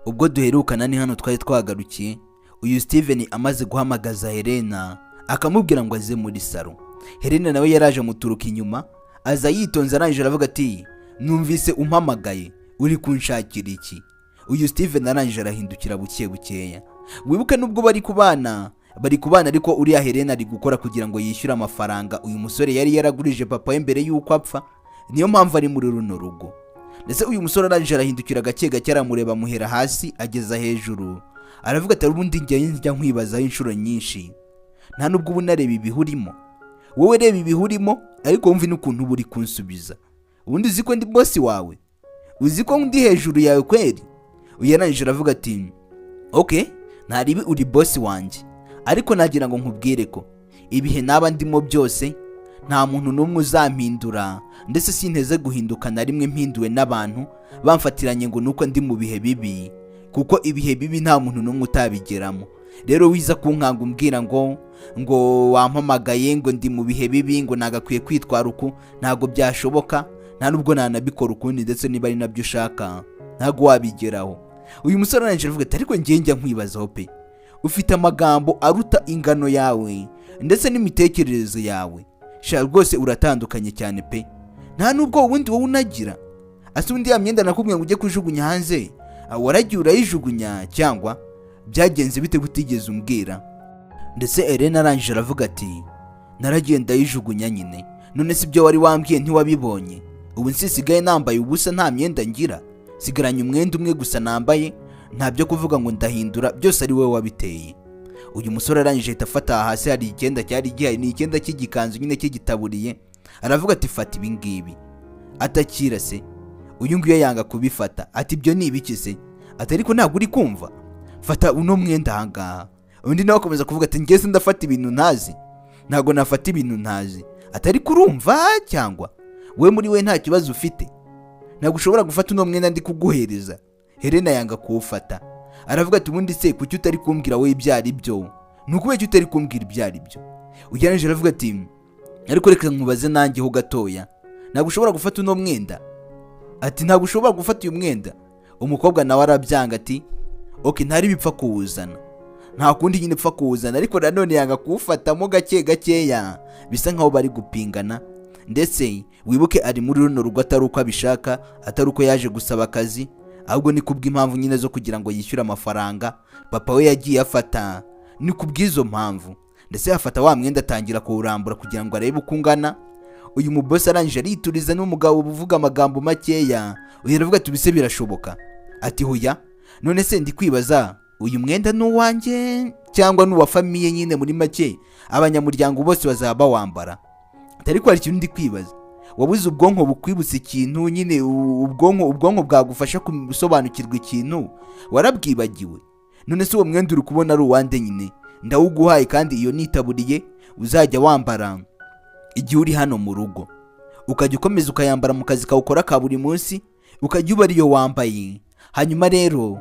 Ubwo duherukana ni hano twari twagarukiye uyu Steven amaze guhamagaza Helena akamubwira ngo aze muri salo. Helena nawe yaraje muturuka inyuma aza yitonze arangije aravuga ati numvise umpamagaye uri kunshakira iki. Uyu Steven arangije arahindukira buke bukeya. Wibuke nubwo bari kubana ariko uriya Helena ari gukora kugira ngo yishyure amafaranga uyu musore yari yaragurije papa we mbere yuko apfa, niyo mpamvu ari muri runo rugo. Ndetse uyu musore arangije arahindukira gake gake aramureba muhera hasi ageza hejuru aravuga ati ubundi njya nkwibazaho inshuro nyinshi nta nubwo ubu nareba ibihurimo, wowe reba ibihurimo ariko wumve n'ukuntu uba uri kunsubiza. Ubundi uzi ko ndi bosi wawe, uzi ko ndi hejuru yawe kweri? Uyu arangije aravuga ati okay, ntaribi uri bosi wanjye, ariko nagira ngo nkubwire ko ibihe naba ndimo byose nta muntu n'umwe uzampindura, ndetse sinteze guhinduka na rimwe mpinduwe n'abantu bamfatiranye ngo nuko ndi mu bihe bibi, kuko ibihe bibi nta muntu n'umwe utabigeramo. Rero wiza kunkanga umbwira ngo wampamagaye ngo ndi mu bihe bibi ngo nagakwiye kwitwara uku, ntago byashoboka, nta nubwo nanabikora ukundi, ndetse niba ari nabyo ushaka ntago wabigeraho. Uyu musore arangije avuga ati ariko njya nkwibazaho pe, ufite amagambo aruta ingano yawe ndetse n'imitekerereze yawe, sha rwose uratandukanye cyane pe, nta nubwo ubundi wowe unagira. Ase undi ya myenda nakubwiye ngo ujye kujugunya hanze waragiye urayijugunya cyangwa byagenze bite gutigeze umbwira? Ndetse Helena arangije aravuga ati naragiye ndayijugunya nyine, none si byo wari wambwiye ntiwabibonye? Ubu nsisigaye nambaye ubusa nta myenda ngira, sigaranye umwenda umwe gusa nambaye, nta byo kuvuga ngo ndahindura, byose ari wowe wabiteye. Uyu musore arangije ahita afata hasi hari icyenda cyari gihari, ni icyenda cy'igikanzu nyine cy'igitaburiye, aravuga ati fata ibi ngibi. Atakira se uyu nguyu yanga kubifata, ati ibyo ni ibiki se? Ati ariko ntabwo uri kumva, fata uno mwenda ahangaha. Undi nawe akomeza kuvuga ati ngeze ndafata ibintu ntazi, ntabwo nafata ibintu ntazi. Ati ariko urumva cyangwa we muri we nta kibazo ufite, ntabwo ushobora gufata uno mwenda ndi kuguhereza. Helena yanga kuwufata, aravuga ati ubundi se kuki utari kumbwira we ibyari byo? Nuko cyo utari kumbwira ibyari byo? Uyanije aravuga ati ariko reka nkubaze nanjye ho gatoya, ntabwo ushobora gufata uno mwenda? Ati ntabwo ushobora gufata uyu mwenda. Umukobwa nawe arabyanga ati okay, ntari bipfa kuwuzana, nta kundi nyine pfa kuwuzana, ariko nanone yanga kuwufatamo gake gakeya, bisa nkaho bari gupingana. Ndetse wibuke ari muri runo rugo atari uko abishaka, atari uko yaje gusaba akazi, ahubwo ni kubw'impamvu nyine zo kugira ngo yishyure amafaranga papa we yagiye afata, ni kubw'izo mpamvu. Ndetse afata wa mwenda atangira kuwurambura kugira ngo arebe uko ungana. Uyu mubosi arangije arituriza n'umugabo uvuga amagambo makeya. Uyu aravuga ati bise birashoboka? Ati hoya, none se ndi kwibaza uyu mwenda ni uwanjye cyangwa n'uwa famiye nyine, muri make abanyamuryango bose bazaba bawambara? Ariko hari ikintu ndi kwibaza, wabuze ubwonko bukwibutsa ikintu nyine, ubwonko bwagufasha gusobanukirwa ikintu warabwibagiwe. None se uwo mwenda uri kubona ari uwande nyine, ndawuguhaye kandi iyo nitaburiye uzajya wambara igihe uri hano mu rugo, ukajya ukomeza ukayambara mu kazi kawukora ka buri munsi, ukajya uba ariyo wambaye. Hanyuma rero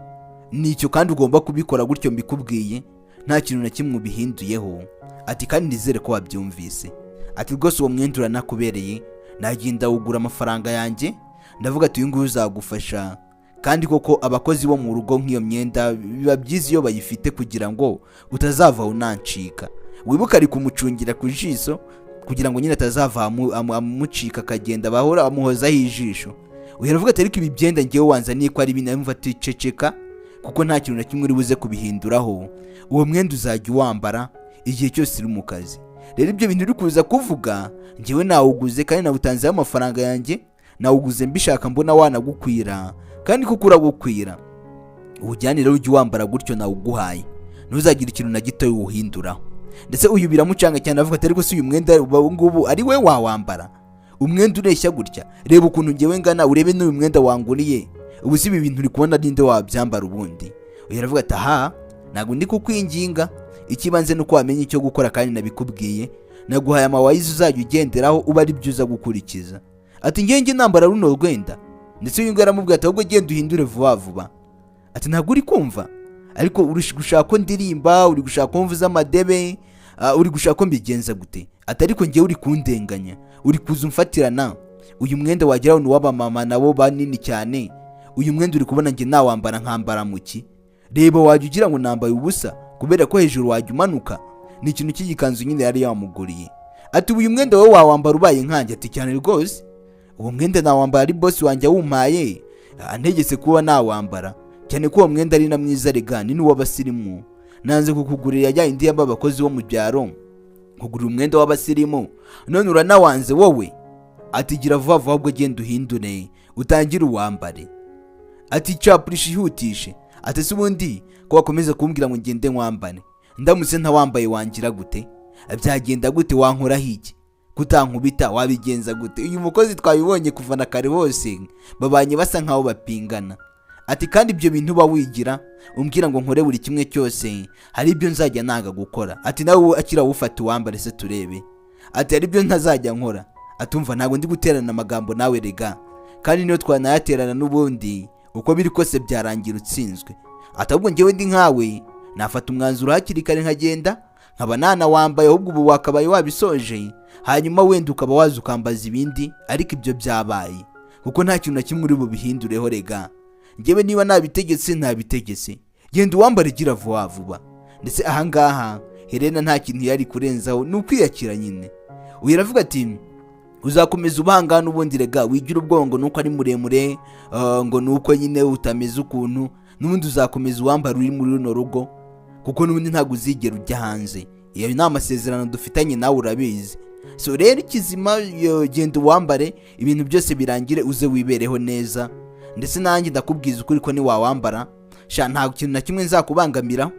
nicyo kandi ugomba kubikora gutyo mbikubwiye, nta kintu na kimwe ubihinduyeho. Ati kandi nizere ko wabyumvise. Ati rwose uwo mwenda uranakubereye, nagenda wugura amafaranga yanjye, ndavuga ati uyu nguyu uzagufasha. Kandi koko abakozi bo mu rugo nk'iyo myenda biba byiza iyo bayifite kugira ngo utazava unancika. Wibuka ari kumucungira ku jisho kugira ngo nyine atazava amucika akagenda bahora amuhozaho ijisho. Uheravuga ati ariko ibi byenda ngewe wanzaniye ko ari binamva ati ceceka, kuko nta kintu na kimwe uri buze kubihinduraho. Uwo mwenda uzajya uwambara igihe cyose uri mu kazi. Rero ibyo bintu uri kuza kuvuga ngewe nawuguze kandi nawutanzeho amafaranga yanjye, nawuguze mbishaka mbona wanagukwira, kandi kuko uragukwira ujyanira ujye wambara gutyo nawuguhaye, ntuzagire ikintu na gito wuhinduraho. Ndetse uyu biramucanga cyane, avuga ati ariko si uyu mwenda ngubu ari we wawambara? Umwenda ureshya gutya, reba ukuntu ngewe ngana, urebe n'uyu mwenda wanguriye, ubu si ibi bintu uri kubona ninde wabyambara ubundi? Uyu aravuga ati aha, ntabwo ndi kukwinginga, ikibanze nuko wamenye icyo gukora kandi nabikubwiye, naguhaye amawayizi uzajya ugenderaho uba ari byo uza gukurikiza. Ati ngewe nambara runo rwenda. Ndetse uyu nguyu aramubwira ati ahubwo genda uhindure vuba vuba. Ati ntabwo uri kumva, ariko uri gushaka ko ndirimba, uri gushaka ko mvuza amadebe, uri gushaka ko mbigenza gute? Ati ariko ngewe uri kundenganya, uri kuza umfatirana. Uyu mwenda wageraho ni w'abamama nabo banini cyane, uyu mwenda uri kubona njye nawambara nkambara muki? Reba wajya ugira ngo nambaye ubusa kubera ko hejuru wajya umanuka. Ni ikintu cy'igikanzu nyine yari yamuguriye. Ati uyu mwenda wowe wawambara ubaye nkanjye? Ati cyane rwose, uwo mwenda nawambara ari boss wanjye wumpaye antegetse kuba nawambara, cyane ko uwo mwenda ari na mwiza rega, ni n'uw'abasirimu. Nanze kukugurira ya indi y'abakozi bo mu byaro, kugura umwenda w'abasirimu none uranawanze wowe? Ati gira vuba vuba ahubwo genda uhindure utangire uwambare. Ati capurisha ihutishe. Ati se ubundi ko wakomeza kumbwira ngo ngende nkwambane, ndamutse ntawambaye wangira gute? Byagenda gute? Wankora hiki? Kutankubita wabigenza gute? Uyu mukozi twabibonye kuva na kare bose babanye basa nkaho bapingana. Ati kandi ibyo bintu bawigira umbwira ngo nkore buri kimwe cyose, hari ibyo nzajya nanga gukora. Ati nawe akira wufata uwambare se turebe. Ati hari ibyo ntazajya nkora. Atumva ntago ndi guterana amagambo nawe rega, kandi niyo twanayaterana n'ubundi uko biri kose byarangira utsinzwe. Atabwo njyewe ndi nkawe nafata umwanzuro hakiri kare nkagenda nkaba nana wambaye, ahubwo ubu wakabaye wabisoje hanyuma wenda ukaba waza ukambaza ibindi, ariko ibyo byabaye kuko nta kintu na kimwe uri bubihindureho rega. Njyewe niba nabitegetse nabitegetse, genda uwambare gira vuba vuba. Ndetse ahangaha Helena nta kintu yari kurenzaho, ni ukwiyakira nyine. Uyu aravuga ati uzakomeza ubanga n'ubundi rega, wigira ubwongo nuko ari muremure ngo nuko nyine utameze ukuntu, n'ubundi uzakomeza uwambara uri muri runo rugo kuko n'ubundi ntabwo uzigera ujya hanze. Iyo ni amasezerano dufitanye nawe urabizi. So rero ikizima genda uwambare ibintu byose birangire uze wibereho neza. Ndetse nanjye ndakubwiza ukuri ko ni wawambara sha nta kintu na kimwe nzakubangamira,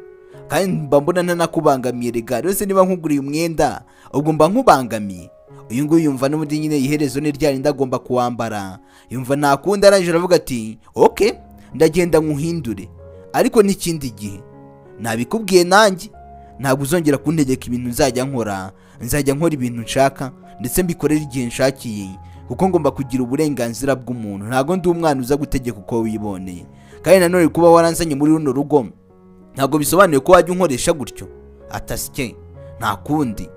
kandi mba mbona ntanakubangamiye rega. Rero se niba nkuguriye umwenda ubwo mba nkubangamiye? Uyu nguyu yumva n'ubundi nyine iherezo ni ryari ndagomba kuwambara, yumva ntakunda. Arangije aravuga ati okay ndagenda nkuhindure, ariko n'ikindi gihe nabikubwiye nanjye ntabwo uzongera kuntegeka ibintu nzajya nkora ibintu nshaka ndetse mbikorera igihe nshakiye, kuko ngomba kugira uburenganzira bw'umuntu. Ntabwo ndi umwana uza gutegeka uko wiboneye, kandi nanone kuba waranzanye muri runo rugo ntabwo bisobanuye ko wajya unkoresha gutyo. Atasike nta kundi,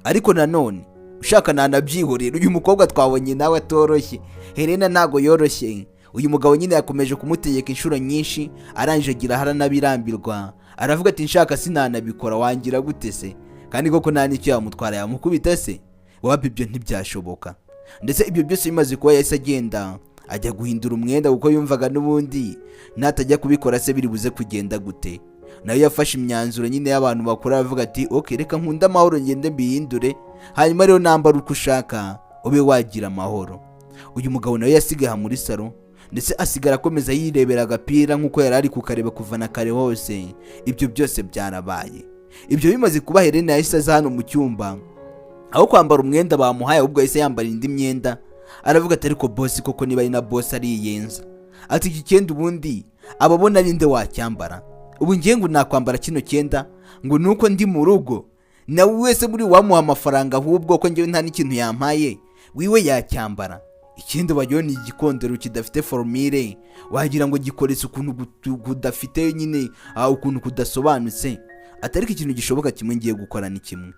ariko nanone ushaka nanabyihorera. Uyu mukobwa twabonye nawe atoroshye, Helena ntago yoroshye. Uyu mugabo nyine yakomeje kumutegeka inshuro nyinshi, arangije agira haranabirambirwa. Aravuga ati nshaka sinanabikora, wangira gute se? Kandi koko nta n'icyo yamutwara, yamukubita se? Wapi, ibyo ntibyashoboka. Ndetse ibyo byose bimaze kuba yahise agenda ajya guhindura umwenda kuko yumvaga n'ubundi natajya kubikora se biri buze kugenda gute. Nawe yafashe imyanzuro nyine y'abantu bakora, aravuga ati okay reka nkunda amahoro ngende mbihindure, hanyuma rero nambara uko ushaka ube wagira amahoro. Uyu mugabo nawe yasigaye muri salo, ndetse asigara akomeza yirebera agapira nk'uko yari ari kukareba kuva na kare hose. Ibyo byose byarabaye. Ibyo bimaze kuba, Helena yahise aza hano mu cyumba, aho kwambara umwenda bamuhaye ahubwo yahise yambara indi myenda. Aravuga ati ariko boss koko niba ari na boss ariyenza. Ati iki cyenda ubundi ababona ari nde wacyambara? Ubu ngiye ngo nakwambara kino cyenda ngo nuko ndi mu rugo? Nawe wese muri wamuha amafaranga ahubwo ko ngewe nta n'ikintu yampaye wiwe yacyambara. Ikindi bagiye ni igikondero kidafite formule, wagira ngo gikoretse ukuntu kudafite nyine ukuntu kudasobanutse. Atariko ikintu gishoboka kimwe ngiye gukora ni kimwe,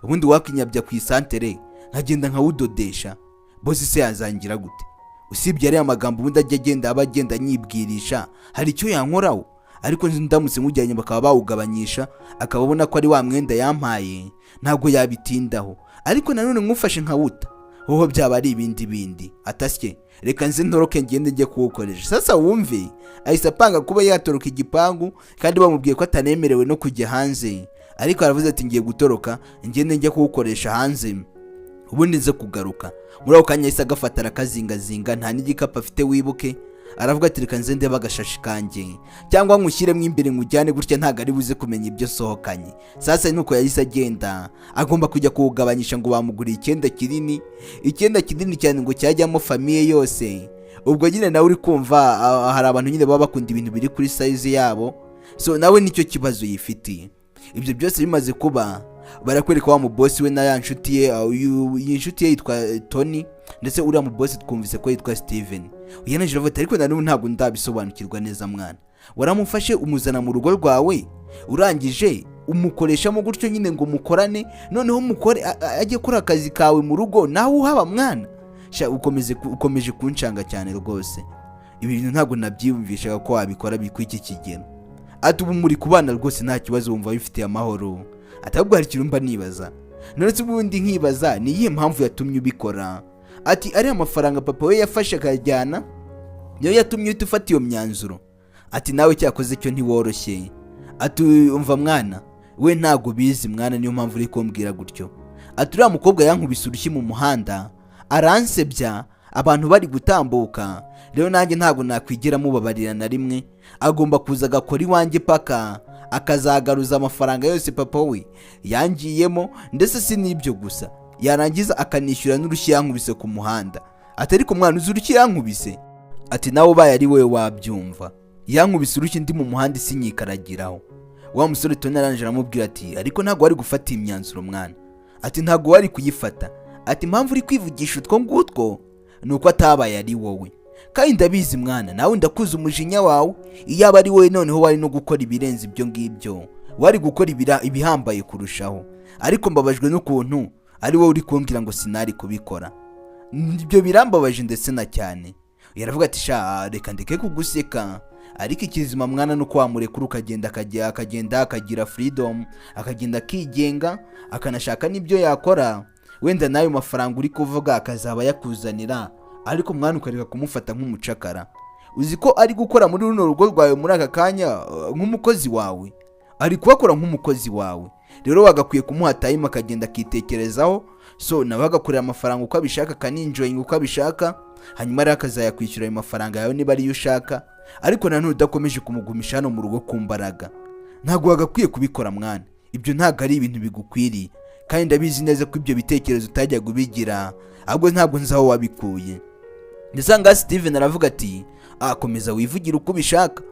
ubundi wakinyabya ku isantere nkagenda nkawudodesha, boss se yazangira gute? Usibye ari amagambo ubundi ajya agenda abagenda nyibwirisha hari icyo yankoraho, ariko ndamutse mujyanye bakaba bawugabanyisha akababona ko ari wa mwenda yampaye ntabwo yabitindaho. Ariko nanone nkufashe nkawuta hoho byaba ari ibindi. Atasye reka nze ntoroke ngende njye kuwukoresha. Sasa wumve ahise apanga kuba yatoroka igipangu, kandi bamubwiye ko atanemerewe no kujya hanze, ariko aravuze ati ngiye gutoroka ngende njye kuwukoresha hanze ubundi nze kugaruka. Muri ako kanya yahise agafata arakazingazinga, nta n'igikapu afite wibuke. Aravuga ati reka nze ndebe agashashi kanjye cyangwa nkushyiremo imbere nkujyane gutya ntago ari buze kumenya ibyo sohokanye. Sasa nuko yahise agenda, agomba kujya kuwugabanyisha ngo bamuguriye icyenda kinini cyane ngo cyajyamo famiye yose. Ubwo nyine nawe uri kumva hari abantu nyine baba bakunda ibintu biri kuri size yabo, so nawe nicyo kibazo yifitiye. Ibyo byose bimaze kuba, barakwereka wa mu boss we na ya nshuti ye. Iyi nshuti ye yitwa Tony, ndetse uriya mu boss twumvise ko yitwa Steven. Uyeneje avuga ariko nanone ntabwo ndabisobanukirwa neza mwana, waramufashe umuzana mu rugo rwawe urangije umukoreshamo gutyo nyine ngo mukorane, noneho mukore ajye kuri akazi kawe mu rugo nawe uhaba mwana. Ukomeje kunshanga cyane rwose. ibintu ntabwo nabyiyumvishaga ko wabikora bikwi iki kigero. Ati ubu muri kubana rwose nta kibazo wumva bifitiye amahoro. Ati ahubwo hari ikintu mba nibaza, none se ubundi nkibaza ni iyihe mpamvu yatumye ubikora? Ati ari amafaranga papa we yafashe akajyana niyo yatumye uhita ufata iyo myanzuro? Ati nawe cyakoze cyo ntiworoshye. Ati umva mwana, we ntago bizi mwana, niyo mpamvu uri kumbwira gutyo. Ati uriya mukobwa yankubise urushyi mu muhanda aransebya abantu bari gutambuka, rero nanjye ntago nakwigira mubabarira na rimwe, agomba kuza agakora iwanjye paka akazagaruza amafaranga yose papa we yangiyemo, ndetse si n'ibyo gusa, yarangiza akanishyura n'urushyi yankubise ku muhanda. Ati ariko mwana uzi urushyi yankubise? Ati nawe ubaye ari wowe wabyumva, yankubise urushyi ndi mu muhanda sinyikaragiraho. Wa musore Tony arangije aramubwira ati ariko ntago wari gufata imyanzuro mwana. Ati ntago wari kuyifata. Ati impamvu uri kwivugisha utwo ngutwo nuko atabaye ari wowe, kandi ndabizi mwana, nawe ndakuza umujinya wawe. Iyo aba ari wowe noneho wari no gukora ibirenze ibyo ngibyo, wari gukora ibihambaye kurushaho, ariko mbabajwe n'ukuntu ari wowe uri kumbwira ngo sinari kubikora. Ibyo birambabaje ndetse na cyane. Yaravuga ati sha reka ndeke kuguseka, ariko ikizima mwana nuko wamurekura akagenda akagira freedom, akagenda akigenga, akanashaka n'ibyo yakora, wenda nayo mafaranga uri kuvuga akazaba yakuzanira, ariko mwana ukareka kumufata nk'umucakara. Uzi ko ari gukora muri runo rugo rwawe muri aka kanya nk'umukozi wawe, ari kubakora nk'umukozi wawe, rero wagakwiye kumuha time akagenda akitekerezaho, so nawe agakorera amafaranga uko abishaka, akaninjoyinga uko abishaka, hanyuma rero akazayakwishyura ayo mafaranga yawe niba ariyo ushaka, ariko nanone udakomeje kumugumisha hano mu rugo ku mbaraga. Ntabwo wagakwiye kubikora mwana, ibyo ntabwo ari ibintu bigukwiriye, kandi ndabizi neza ko ibyo bitekerezo utajyaga ubigira, ahubwo ntabwo nzi aho wabikuye. Ndasanga Steven aravuga ati komeza wivugire uko ubishaka,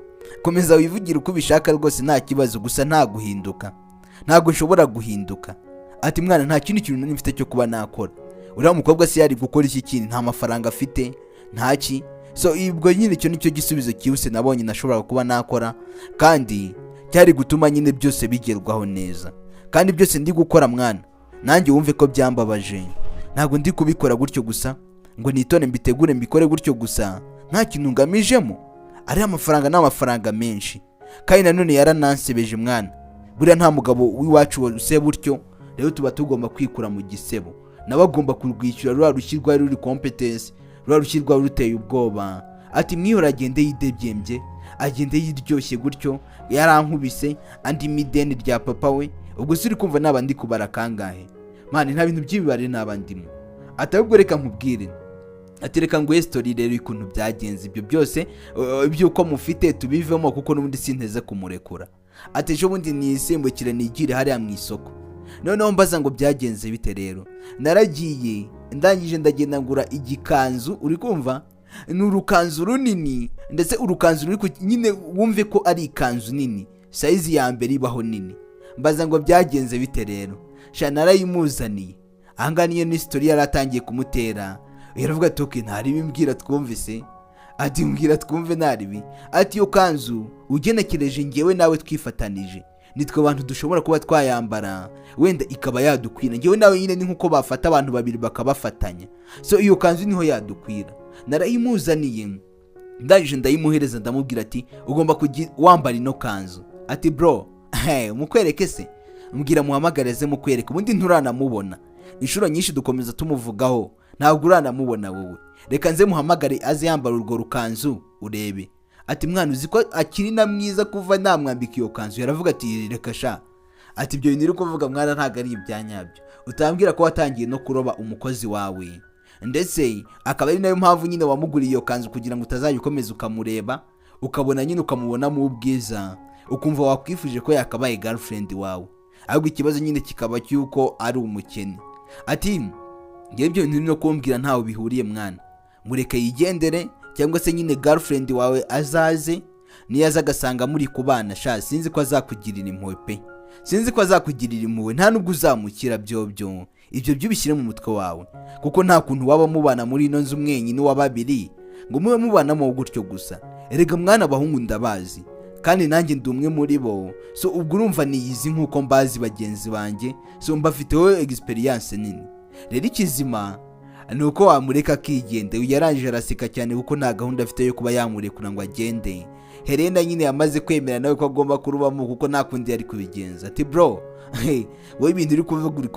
komeza wivugire uko ubishaka rwose nta kibazo, gusa nta guhinduka, ntabwo nshobora guhinduka. Ati mwana nta kindi kintu mfite cyo kuba nakora, uriya mukobwa se yari gukora iki kintu? Nta mafaranga afite, ntaki. So ibwo nyine icyo nicyo gisubizo cyihuse nabonye nashobora kuba nakora, kandi cyari gutuma nyine byose bigerwaho neza. Kandi byose ndi gukora mwana, nanjye wumve ko byambabaje, ntabwo ndi kubikora gutyo gusa ngo nitone mbitegure mbikore gutyo gusa, nta kintu ngamijemo. Ari amafaranga n'amafaranga menshi, kandi nanone yaranansebeje mwana. Buriya nta mugabo w'iwacu wose buryo, rero tuba tugomba kwikura mu gisebo, nawe agomba kurwishyura rwa rushyirwa ruri competence, rwa rushyirwa ruteye ubwoba. Ati mwihora agende yidebyembye, agende yiryoshye gutyo, yarankubise andi mideni rya papa we, ubwo siri kumva nabandi kubara kangahe mani, nta bintu by'ibibare nabandimo. Ati ahubwo reka nkubwire, ati reka nguhe story rero ikuntu byagenze, ibyo byose ibyuko mufite tubivemo kuko n'ubundi sinteze kumurekura. Ati ejo bundi nisimbukire nigire hariya mu isoko, noneho mbaza ngo byagenze bite. Rero naragiye ndangije ndagenda ngura igikanzu, uri kumva, ni urukanzu runini, ndetse urukanzu ruri nyine wumve ko ari ikanzu nini, size ya mbere ibaho nini. Mbaza ngo byagenze bite. Rero sha narayimuzaniye, ahanga niyo ni story yaratangiye kumutera. Yaravuga ati okay ntari bimbwira twumvise. Ati mbwira twumve naribi. Ati yo kanzu ugenekereje ngewe nawe twifatanije, nitwe abantu dushobora kuba twayambara, wenda ikaba yadukwira. Ngewe nawe nyine ni nkuko bafata abantu babiri bakabafatanya, so iyo kanzu niho yadukwira. Narayimuzaniye, ndangije ndayimuhereza, ndamubwira ati ugomba wambara ino kanzu. Ati bro mukwereke se? Mbwira muhamagareze mukwereke, ubundi nturanamubona. Inshuro nyinshi dukomeza tumuvugaho, ntabwo uranamubona wowe, reka nze muhamagare aze yambara urwo rukanzu urebe. Ati mwana uzi ko akiri na mwiza kuva namwambika iyo kanzu? Yaravuga ati reka sha, ati ibyo bintu uri kuvuga mwana ntabwo ari ibyanyabyo, utambwira ko watangiye no kuroba umukozi wawe, ndetse akaba ari nayo mpamvu nyine wamuguriye iyo kanzu kugira ngo utazajya ukomeza ukamureba, ukabona nyine ukamubonamo ubwiza, ukumva wakwifuje ko yakabaye girlfriend wawe, ahubwo ikibazo nyine kikaba cyuko ari umukene. Ati ngewe ibyo bintu no kumbwira ntawe bihuriye mwana, mureke yigendere, cyangwa se nyine girlfriend wawe azaze, niyo aza agasanga muri kubana sha sinzi ko azakugirira impuhwe pe, sinzi ko azakugirira impuhwe, nta nubwo uzamukira. ibyo byubishyire mu mutwe wawe, kuko nta kuntu waba mubana muri ino nzu mwenyine wa babiri ngo mube mubanamo gutyo gusa. Erega mwana abahungu ndabazi, kandi nanjye ndi umwe muri bo, so ubwo urumva niyizi nkuko mbazi bagenzi banjye, so mbafiteho experience nini. Rero ikizima nuko wamureka akigende. Yarangije araseka cyane kuko nta gahunda afite yo kuba yamurekura ngo agende. Helena nyine yamaze kwemera nawe ko agomba kurubamo kuko nta kundi yari kubigenza. Ati bro, wowe ibintu uri kuvuga uri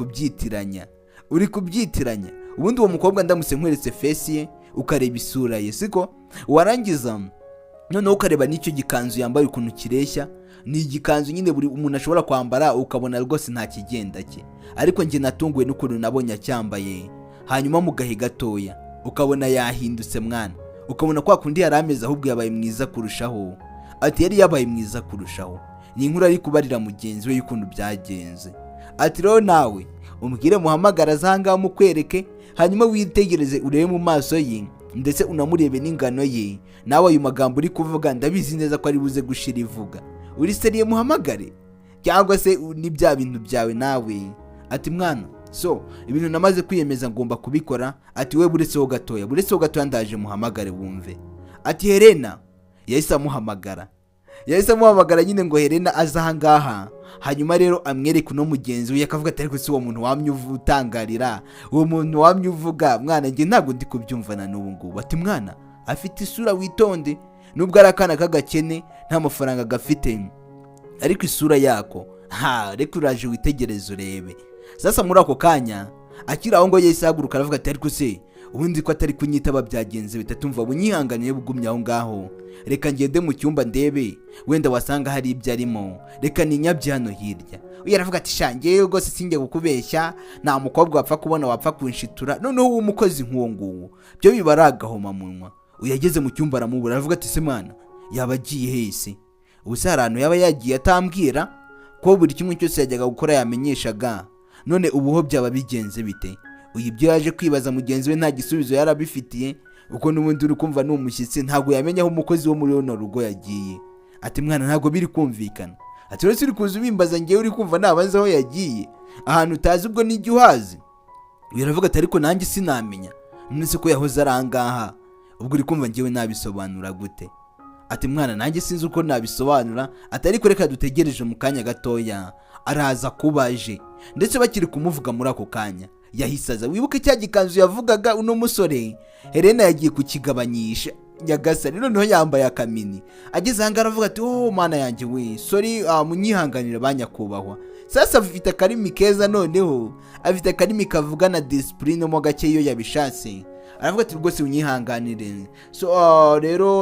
kubyitiranya ubundi uwo mukobwa ndamutse nkweretse face ye ukareba isura ye siko warangiza noneho ukareba n'icyo gikanzu yambaye ukuntu kireshya, ni igikanzu nyine buri umuntu ashobora kwambara ukabona rwose nta kigenda cye, ariko njye natunguwe n'ukuntu nabonye acyambaye. Hanyuma mu gahe gatoya ukabona yahindutse mwana, ukabona kwa kundi yari ameze ahubwo yabaye mwiza kurushaho. Ati yari yabaye mwiza kurushaho. Ni inkuru ari kubarira mugenzi we y'ukuntu byagenze. Ati rero nawe umbwire muhamagara zanga mukwereke, hanyuma witegereze urebe mu maso ye ndetse unamurebe n'ingano ye. Nawe ayo magambo uri kuvuga ndabizi neza ko ari buze gushira ivuga. Uri seriye muhamagare cyangwa se ni bya bintu byawe nawe? Ati mwana, so ibintu namaze kwiyemeza ngomba kubikora. Ati we buretseho gatoya ndaje muhamagare wumve. Ati Helena yahise amuhamagara nyine ngo Helena aza aha ngaha. Hanyuma rero amwereka uno mugenzi we, akavuga ati ariko si uwo muntu wamye utangarira, uwo muntu wamye uvuga mwana njye ntabwo ndi kubyumvana n'ubu ngubu. Ati mwana afite isura witonde, nubwo ari akana k'agakene nta mafaranga gafite, ariko isura yako reka uraje witegereze urebe. Sasa muri ako kanya akiri aho ngo yahise ahaguruka aravuga ati ariko se ubundi ko atari kunyitaba byagenze bitatumva bunyihanganiye bugumye aho ngaho, reka ngende mu cyumba ndebe wenda wasanga hari ibyo arimo, reka ninyabye hano hirya. Uyu aravuga ati shange rwose sinjye kukubeshya, nta mukobwa wapfa kubona wapfa kunshitura, noneho umukozi nk'uwo nguwo byo biba ari agahoma munwa. Uyu yageze mu cyumba aramubura aravuga ati se mwana yaba agiye hese? Ubu se hari ahantu yaba yagiye atambwira ko buri kimwe cyose yajyaga gukora yamenyeshaga, none ubuho byaba bigenze bite? Uyu ibyo yaje kwibaza mugenzi we nta gisubizo yarabifitiye, uko n'ubundi uri kumva ni umushyitsi ntabwo yamenya aho umukozi wo muri runo rugo yagiye. Ati mwana ntabwo biri kumvikana. Ati rero uri kuza ubimbaza ngewe uri kumva nabaze aho yagiye ahantu utazi ubwo n'ijya uhazi? Uyu aravuga ati ariko nanjye sinamenya, nonese ko yahoze ari ahangaha ubwo uri kumva ngewe nabisobanura gute? Ati mwana nanjye sinzi uko nabisobanura. Ati ariko reka dutegereje mu kanya gatoya araza kubaje. Ndetse bakiri kumuvuga muri ako kanya yahisaza, wibuke cya gikanzu yavugaga uno musore Helena yagiye kukigabanyisha nyagasani, noneho yambaye akamini. Ageze ahanga aravuga ati oh mana yanjye we sorry, munyihanganira banyakubahwa. Sasa afite akarimi keza, noneho afite akarimi kavuga na discipline mo gake iyo yabishatse. Aravuga ati rwose unyihanganire, so rero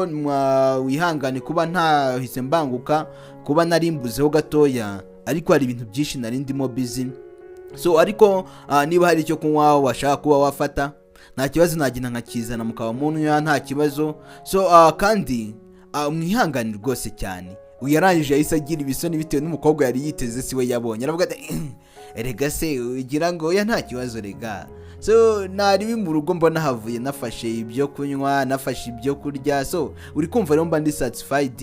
wihangane kuba ntahise mbanguka, kuba narimbuzeho gatoya, ariko hari ibintu byinshi nari ndimo busy. So ariko niba hari icyo kunywa washaka kuba wafata nta kibazo nagenda nkakizana mukaba munywa nta kibazo. So kandi mwihanganire rwose cyane. Uyarangije yahise agira ibisoni bitewe n'umukobwa yari yiteze siwe yabonye. Aravuga ati erega se ugira ngo oya nta kibazo rega. So nari mu rugo mbona havuye nafashe ibyo kunywa, nafashe ibyo kurya, so uri kumva rero mba ndi satisfied,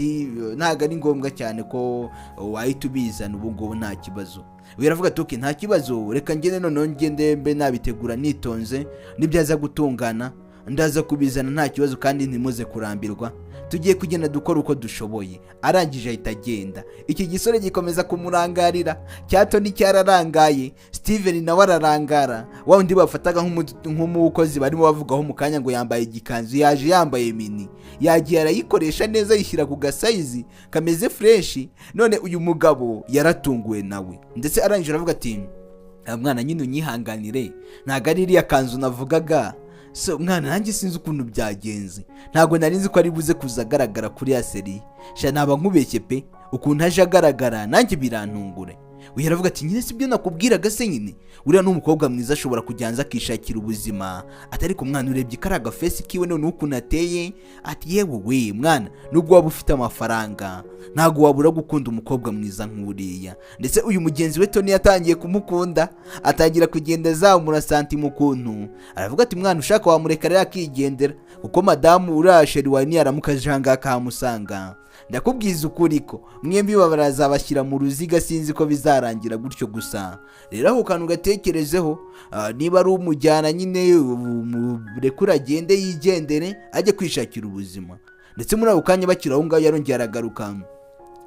ntago ari ngombwa cyane ko wahita ubizana ubu ngubu nta kibazo. Wiravuga ati okay nta kibazo, reka ngende noneho ngende mbe nabitegura nitonze, nibyaza gutungana ndaza kubizana nta kibazo kandi ntimuze kurambirwa, tugiye kugenda dukora uko dushoboye. Arangije ahita agenda. Iki gisore gikomeza kumurangarira, cyato ni cyararangaye. Steven nawe ararangara, wa undi bafataga nk'umukozi barimo bavugaho mu kanya ngo yambaye igikanzu, yaje yambaye mini, yagiye arayikoresha neza yishyira ku gasayizi kameze fresh. None uyu mugabo yaratunguwe nawe, ndetse arangije aravuga ati mwana nyine unyihanganire ntago ari iriya kanzu navugaga. So mwana nanjye sinzi ukuntu byagenze, ntago nari nzi ko ari buze kuzagaragara kuri ya seri, sha naba nkubeshye pe ukuntu aje agaragara nanjye birantungure. Uyu aravuga ati nyine sibyo nakubwiraga se nyine, uriya n'umukobwa mwiza ashobora kujyanza akishakira ubuzima. Atari ko mwana urebye karaga face kiwe none ukuntu ateye. Ati yewe we mwana nubwo waba ufite amafaranga ntago wabura gukunda umukobwa mwiza nk'uriya. Ndetse uyu mugenzi we Tony yatangiye kumukunda, atangira kugenda zamura santimu kuntu. Aravuga ati mwana ushaka wamureka rero akigendera, kuko madamu urasheri wawe niyaramuka janga akamusanga ndakubwiza ukuri ko mwembi barazabashyira mu ruziga, sinzi ko bizarangira gutyo gusa. Rero ako kantu gatekerezeho, niba ari umujyana nyine murekura agende yigendere ajye kwishakira ubuzima. Ndetse muri ako kanya bakira aho ngaho yarongera aragaruka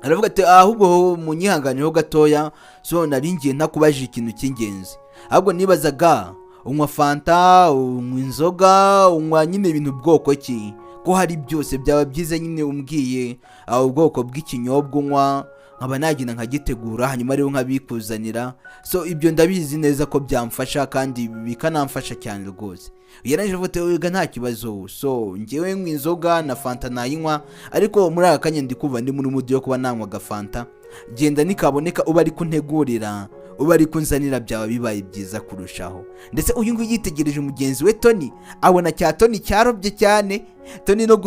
aravuga ati ahubwo munyihanganireho gatoya, so nari ngiye ntakubaje ikintu cy'ingenzi, ahubwo nibazaga unywa fanta, unywa inzoga, unywa nyine ibintu bwoko ki, ko hari byose byaba byiza nyine umbwiye ubwoko bw'ikinyobwa unywa nkaba nagenda nkagitegura hanyuma rero nkabikuzanira. So ibyo ndabizi neza ko byamfasha kandi bikanamfasha cyane rwose. Yaranje avuga wega nta kibazo, so ngewe nywa inzoga na fanta nayinywa, ariko muri aka kanya ndi kuva ndi muri mudi yo kuba nanywa gafanta, genda nikaboneka uba ari kuntegurira, uba ari kunzanira, byaba bibaye byiza kurushaho. Ndetse uyu nguyu yitegereje mugenzi we Tony, abona cya Tony cyarobye cyane. Tony no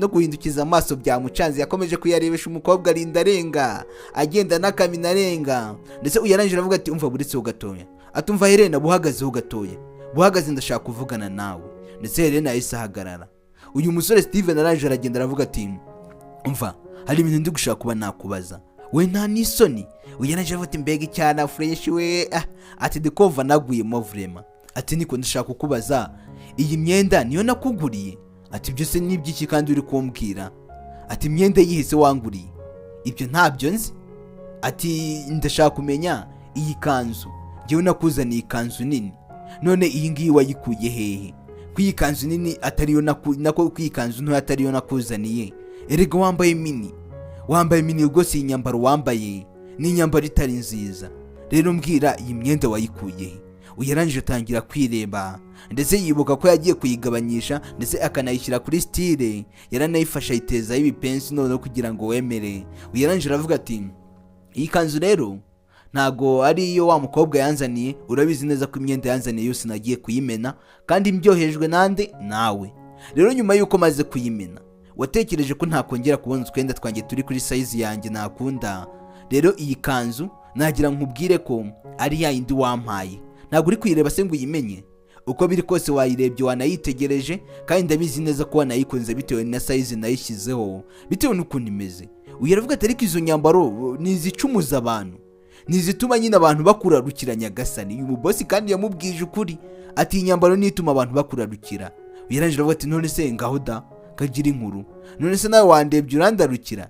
guhindukiza amaso byamucanze, yakomeje kuyarebesha umukobwa arinda arenga, agenda n'akamina arenga. Ndetse uyarangira avuga ati umva buritseho gatoya, atumva Helena buhagazeho gatoya, buhagaze ndashaka kuvugana nawe. Ndetse Helena yahise ahagarara. Uyu musore Steven aranje aragenda aravuga ati umva hari ibintu ndi gushaka kuba nakubaza, we nta n'isoni. Uyananje avuga ati mbega icyana fresh we, ati ndikova naguyemo vrema, ati niko ndashaka kukubaza iyi myenda niyo nakuguriye? Ati byose ni ibyiki kandi uri kumbwira? Ati imyenda yihise wanguriye? Ibyo ntabyo nzi. Ati ndashaka kumenya iyi kanzu, ngewe nakuzaniye ikanzu nini, none iyi ngiyi wayikuye hehe? Kwiyi kanzu nini atariyo nako kwiyi kanzu nto atariyo nakuzaniye? Erega wambaye mini rwose, iyi nyambaro wambaye ni inyambaro itari nziza. Rero mbwira iyi myenda wayikuye he? Uyarangije atangira kwireba, ndetse yibuka ko yagiye kuyigabanyisha ndetse akanayishyira kuri style, yaranayifasha ayitezaho ibipensi none kugira ngo wemere. Uyarangije aravuga ati iyi kanzu rero ntago ari iyo wa mukobwa yanzaniye, urabizi neza ko imyenda yanzaniye yose nagiye kuyimena kandi mbyohejwe nande nawe. Rero nyuma yuko maze kuyimena watekereje ko ntakongera kubona utwenda twanjye turi kuri size yanjye nakunda. Rero iyi kanzu nagira nkubwire ko ari ya yindi wampaye, ntabwo uri kuyireba se ngo uyimenye. Uko biri kose wayirebye wanayitegereje, kandi ndabizi neza ko wanayikunze bitewe na size nayishyizeho, bitewe n'ukuntu imeze. Uyaravuga ati ariko izo nyambaro nizicumuza abantu, nizituma nyine abantu bakurarukira Nyagasani. Uyu mubosi kandi yamubwije ukuri ati inyambaro nituma abantu bakurarukira. Uyarangije avuga ati none se ngaho da kagira inkuru, none se nawe wandebye urandarukira?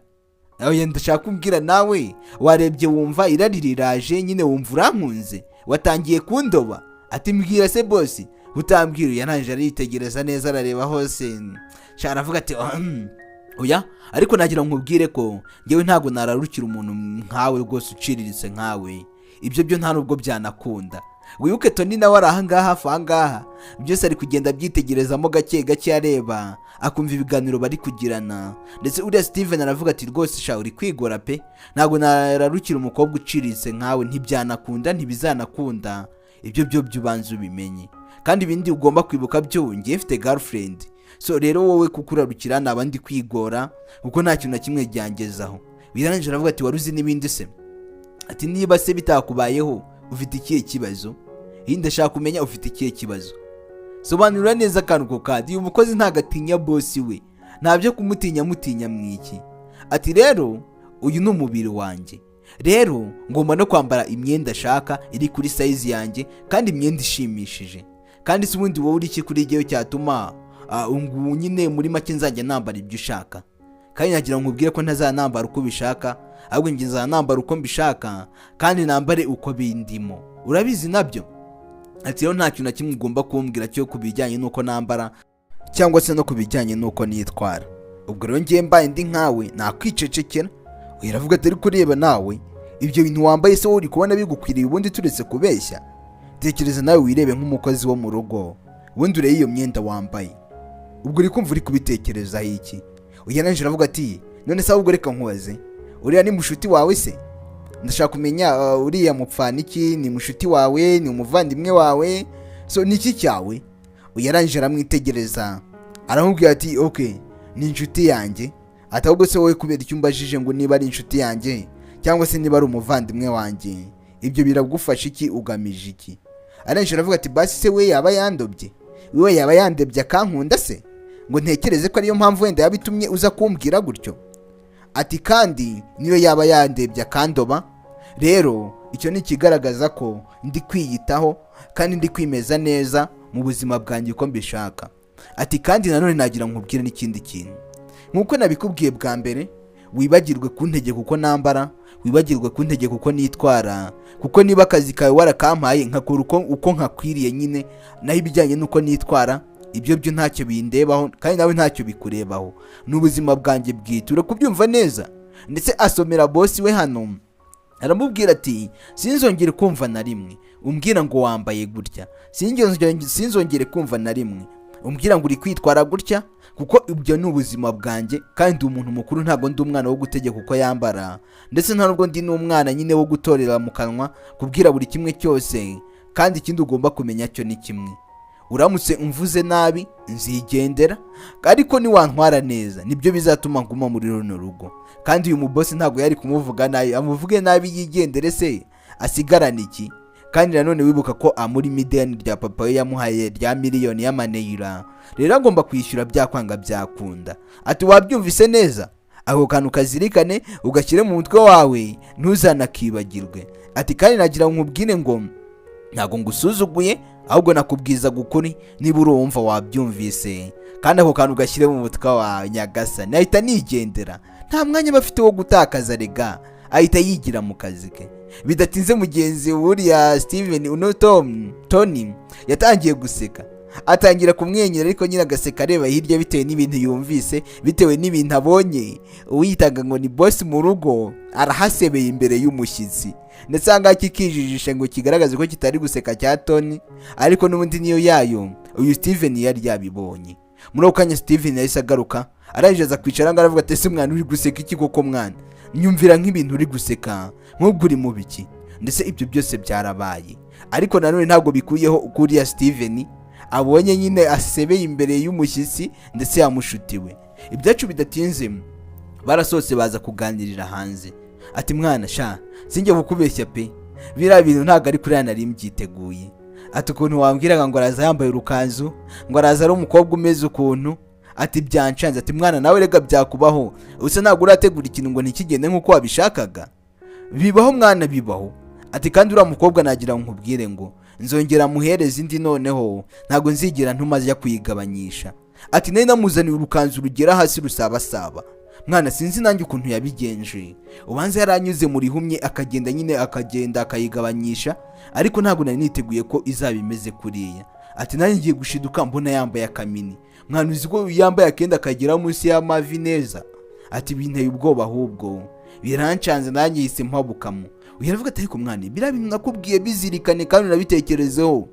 Aho ndashaka kumbwira nawe warebye wumva irari riraje nyine wumva urankunze, watangiye kundoba. Ati mbwira se bosi, utambwira. Yarangije aritegereza neza arareba hose, aravuga ati oya, ariko nagira nkubwire ko ngewe ntago nararukira umuntu nkawe rwose uciriritse nkawe, ibyo byo nta nubwo byanakunda. Wibuke Tony nawe ari ahangaha hafi ahangaha, byose ari kugenda byitegerezamo gake gake areba, akumva ibiganiro bari kugirana. Ndetse uriya Steven aravuga ati rwose sha uri kwigora pe, ntago nararukira umukobwa uciriritse nkawe, ntibyanakunda ntibizanakunda. Ibyo byo byubanza ubimenye, kandi ibindi ugomba kwibuka byo ngiye mfite girlfriend. So rero wowe kukurarukira nabandi kwigora kuko nta kintu na kimwe byangezaho. Birangije aravuga ati waruzi n'ibindi se? Ati niba se bitakubayeho ufite ikihe kibazo? Ndashaka kumenya ufite ikihe kibazo, sobanura neza akantu ko kandi. Uyu mukozi ntagatinya bosi we, ntabyo kumutinya mutinya mwiki. Ati rero uyu ni umubiri wanjye, rero ngomba no kwambara imyenda ashaka iri kuri size yanjye kandi imyenda ishimishije. Kandi se ubundi wowe uri iki kuri jyewe cyatuma ungu nyine muri make nzajya nambara ibyo ushaka? Kandi nagira nkubwire ko ntazanambara uko bishaka, ahubwo njye nzanambara uko mbishaka kandi nambare uko bindimo, urabizi nabyo. Ati rero nta kintu na kimwe ugomba kumbwira cyo kubijyanye nuko nambara cyangwa se no kubijyanye nuko nitwara. Ubwo rero ngiye mbaye ndi nkawe nakwicecekera. Iravuga ati ariko ureba nawe ibyo bintu wambaye se uri kubona bigukwiriye ubundi turetse kubeshya? Tekereza nawe wirebe nk'umukozi wo mu rugo, ubundi urebe iyo myenda wambaye. Ubwo uri kumva uri kubitekereza iki? Uyananje aravuga ati none se ahubwo reka nkubaze, uriya ni mushuti wawe se? Ndashaka kumenya uriya mupfana iki, ni mushuti wawe, ni umuvandimwe wawe, so niki cyawe? Uyaranje aramwitegereza aramubwira ati okay ni inshuti yanjye. Ati ahubwo se wowe kubera icyo umbajije ngo niba ari inshuti yanjye cyangwa se niba ari umuvandimwe wanjye, ibyo biragufasha iki, ugamije iki? Aranje aravuga ati basi se we yaba yandobye, we yaba yandebye akankunda se ngo ntekereze ko ariyo mpamvu wenda yabitumye uza kumbwira gutyo? Ati kandi niyo yaba yandebye akandoba, rero icyo ni kigaragaza ko ndi kwiyitaho kandi ndi kwimeza neza mu buzima bwanjye uko mbishaka. Ati kandi nanone nagira nkubwire n'ikindi kintu, nkuko nabikubwiye bwa mbere, wibagirwe kuntegeka uko nambara, wibagirwe kuntegeka uko nitwara, kuko niba akazi kawe warakampaye nkakora uko nkakwiriye nyine, naho ibijyanye n'uko nitwara ibyo byo ntacyo bindebaho kandi nawe ntacyo bikurebaho, n'ubuzima bwanjye bwite, urakubyumva neza. Ndetse asomera bosi we hano, aramubwira ati sinzongere kumva na rimwe umbwira ngo wambaye gutya, sinzongere kumva na rimwe umbwira ngo uri kwitwara gutya, kuko ibyo ni ubuzima bwanjye kandi umuntu mukuru, ntabwo ndi umwana wo gutegeka uko yambara, ndetse nta nubwo ndi n'umwana nyine wo gutorera mu kanwa kubwira buri kimwe cyose. Kandi ikindi ugomba kumenya cyo ni kimwe, uramutse umvuze nabi nzigendera, ariko niwantwara neza nibyo bizatuma nguma muri runo rugo. Kandi uyu mubosi ntabwo yari kumuvuga nabi, amuvuge nabi yigendere se asigarana iki? Kandi nanone wibuka ko amuri mideni rya papa we yamuhaye rya miliyoni y'amaneyira, rero agomba kwishyura byakwanga byakunda. Ati wabyumvise neza, ako kantu kazirikane ugashyire mu mutwe wawe ntuzanakibagirwe. Ati kandi nagira nkubwire ngo ntago ngusuzuguye, ahubwo nakubwiza gukuri niba urumva wabyumvise, kandi ako kantu gashyire mu mutwe wawe nyagasani. Ahita nigendera, nta mwanya bafite wo gutakaza rega, ahita yigira mu kazi ke. Bidatinze mugenzi wuriya Steven uno Tony yatangiye guseka, atangira kumwenyura, ariko nyine agaseka areba hirya bitewe n'ibintu yumvise, bitewe n'ibintu abonye. Uwitaga ngo ni boss mu rugo arahasebeye imbere y'umushyitsi, ndetse ahangaha kikijijisha ngo kigaragaze ko kitari guseka cya Tony, ariko n'ubundi niyo yayo uyu Steven yari yabibonye. Muri ako kanya Steven yahise agaruka, arangije kwicara ngo aravuga ati ese mwana uri guseka iki koko mwana? Nyumvira nk'ibintu uri guseka nk'ubwo uri mu biki? Ndetse ibyo byose byarabaye, ariko nanone ntabwo bikuyeho ukuriya Steven abonye nyine asebeye imbere y'umushyitsi ndetse yamushutiwe. Ibyacu bidatinze barasohotse baza kuganirira hanze. Ati mwana sha sinjye kukubeshya pe, biriya bintu ntabwo ari kuri nari mbyiteguye. Ati ukuntu wambwiraga ngo araza yambaye urukanzu, ngo araza ari umukobwa umeze ukuntu, ati byancanze. Ati mwana nawe rega byakubaho, usa ntabwo urategura ikintu ngo ntikigende nk'uko wabishakaga. Bibaho mwana, bibaho. Ati kandi uriya mukobwa nagira nkubwire ngo nzongera muhereza indi, noneho ntabwo nzigera ntuma ajya kuyigabanyisha. Ati nari namuzaniye urukanzu rugera hasi rusabasaba. Mwana sinzi nanjye ukuntu yabigenje, ubanza yaranyuze muri humye akagenda nyine akayigabanyisha, ariko ntabwo nari niteguye ko izaba imeze kuriya. Ati nanjye ngiye gushiduka mbona yambaye akamini. Mwana uzi ko yambaye akenda kagera munsi y'amavi neza. Ati binteye ubwoba, ahubwo birancanze nanjye hise mpabukamo. Uyaravuga ati ariko mwana biriya bintu nakubwiye bizirikane kandi unabitekerezeho,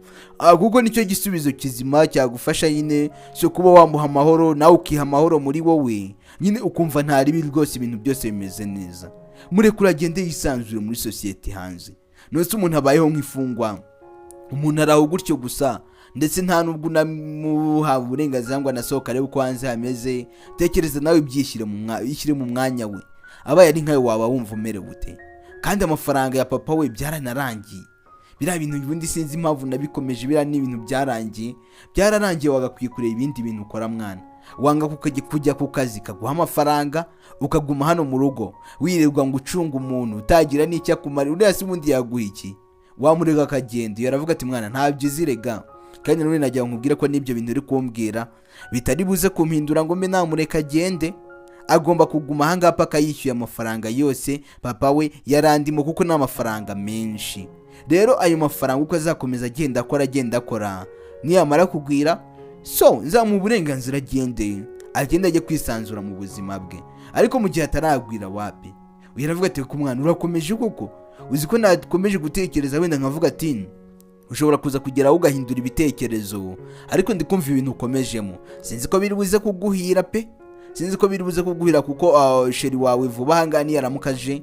kuko nicyo gisubizo kizima cyagufasha nyine cyo kuba wamuha amahoro nawe ukiha amahoro muri wowe, nyine ukumva nta ribi rwose, ibintu byose bimeze neza. Murekure agende yisanzure muri sosiyete hanze. Nose umuntu abayeho nk'ifungwa, umuntu araho gutyo gusa, ndetse nta nubwo unamuha uburenganzira ngo anasohoka arebe uko hanze hameze. Tekereza nawe byishyire mu mwanya we, abaye ari nkawe waba wumva umerewe ute? Kandi amafaranga ya papa we byaranarangiye. Biriya bintu ubundi sinzi impamvu nabikomeje, biriya ni ibintu byararangiye. Wagakwiye kureba ibindi bintu ukora mwana, wanga kujya ku kazi kaguha amafaranga ukaguma hano mu rugo wirirwa ngo ucunga umuntu utagira n'icyo akumara. Uriya si ubundi yaguha iki? Wamurega akagenda. Yaravuga ati mwana ntabyo uzirega, kandi none nagira nkubwire ko n'ibyo bintu uri kumbwira bitari buze kumpindura ngo mbe namureka agende. Agomba kuguma ahangaha paka yishyuye amafaranga yose papa we yarandimo, kuko ni amafaranga menshi. Rero ayo mafaranga uko azakomeza agenda akora, niyamara kugwira so nzamuha uburenganzira agende ajye kwisanzura mu buzima bwe. Ariko mu gihe ataragwira wapi? Uyaravuga ati ku mwana urakomeje koko? Uzi ko nakomeje gutekereza, wenda nkavuga ati ushobora kuza kugeraho ugahindura ibitekerezo, ariko ndi kumva ibintu ukomejemo sinzi ko biri buze kuguhira pe, sinzi ko biri buze kuguhira, kuko sheri wawe vuba hangani yaramukaje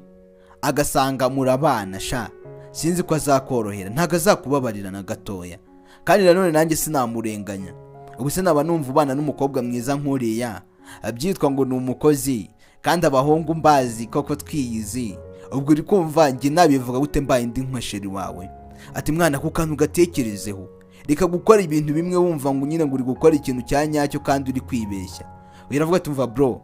agasanga murabana sha, sinzi ko azakorohera, ntago azakubabarira na gatoya. Kandi nanone nanjye sinamurenganya, ubuse naba numva ubana n'umukobwa mwiza nkuriya abyitwa ngo ni umukozi, kandi abahungu mbazi koko twiyizi, ubwo uri kumva njye nabivuga gute mbaye ndi nka sheri wawe? Ati mwana ku kantu gatekerezeho, reka gukora ibintu bimwe wumva ngo nyine ngo uri gukora ikintu cya nyacyo kandi uri kwibeshya. Uyaravuga tumva bro,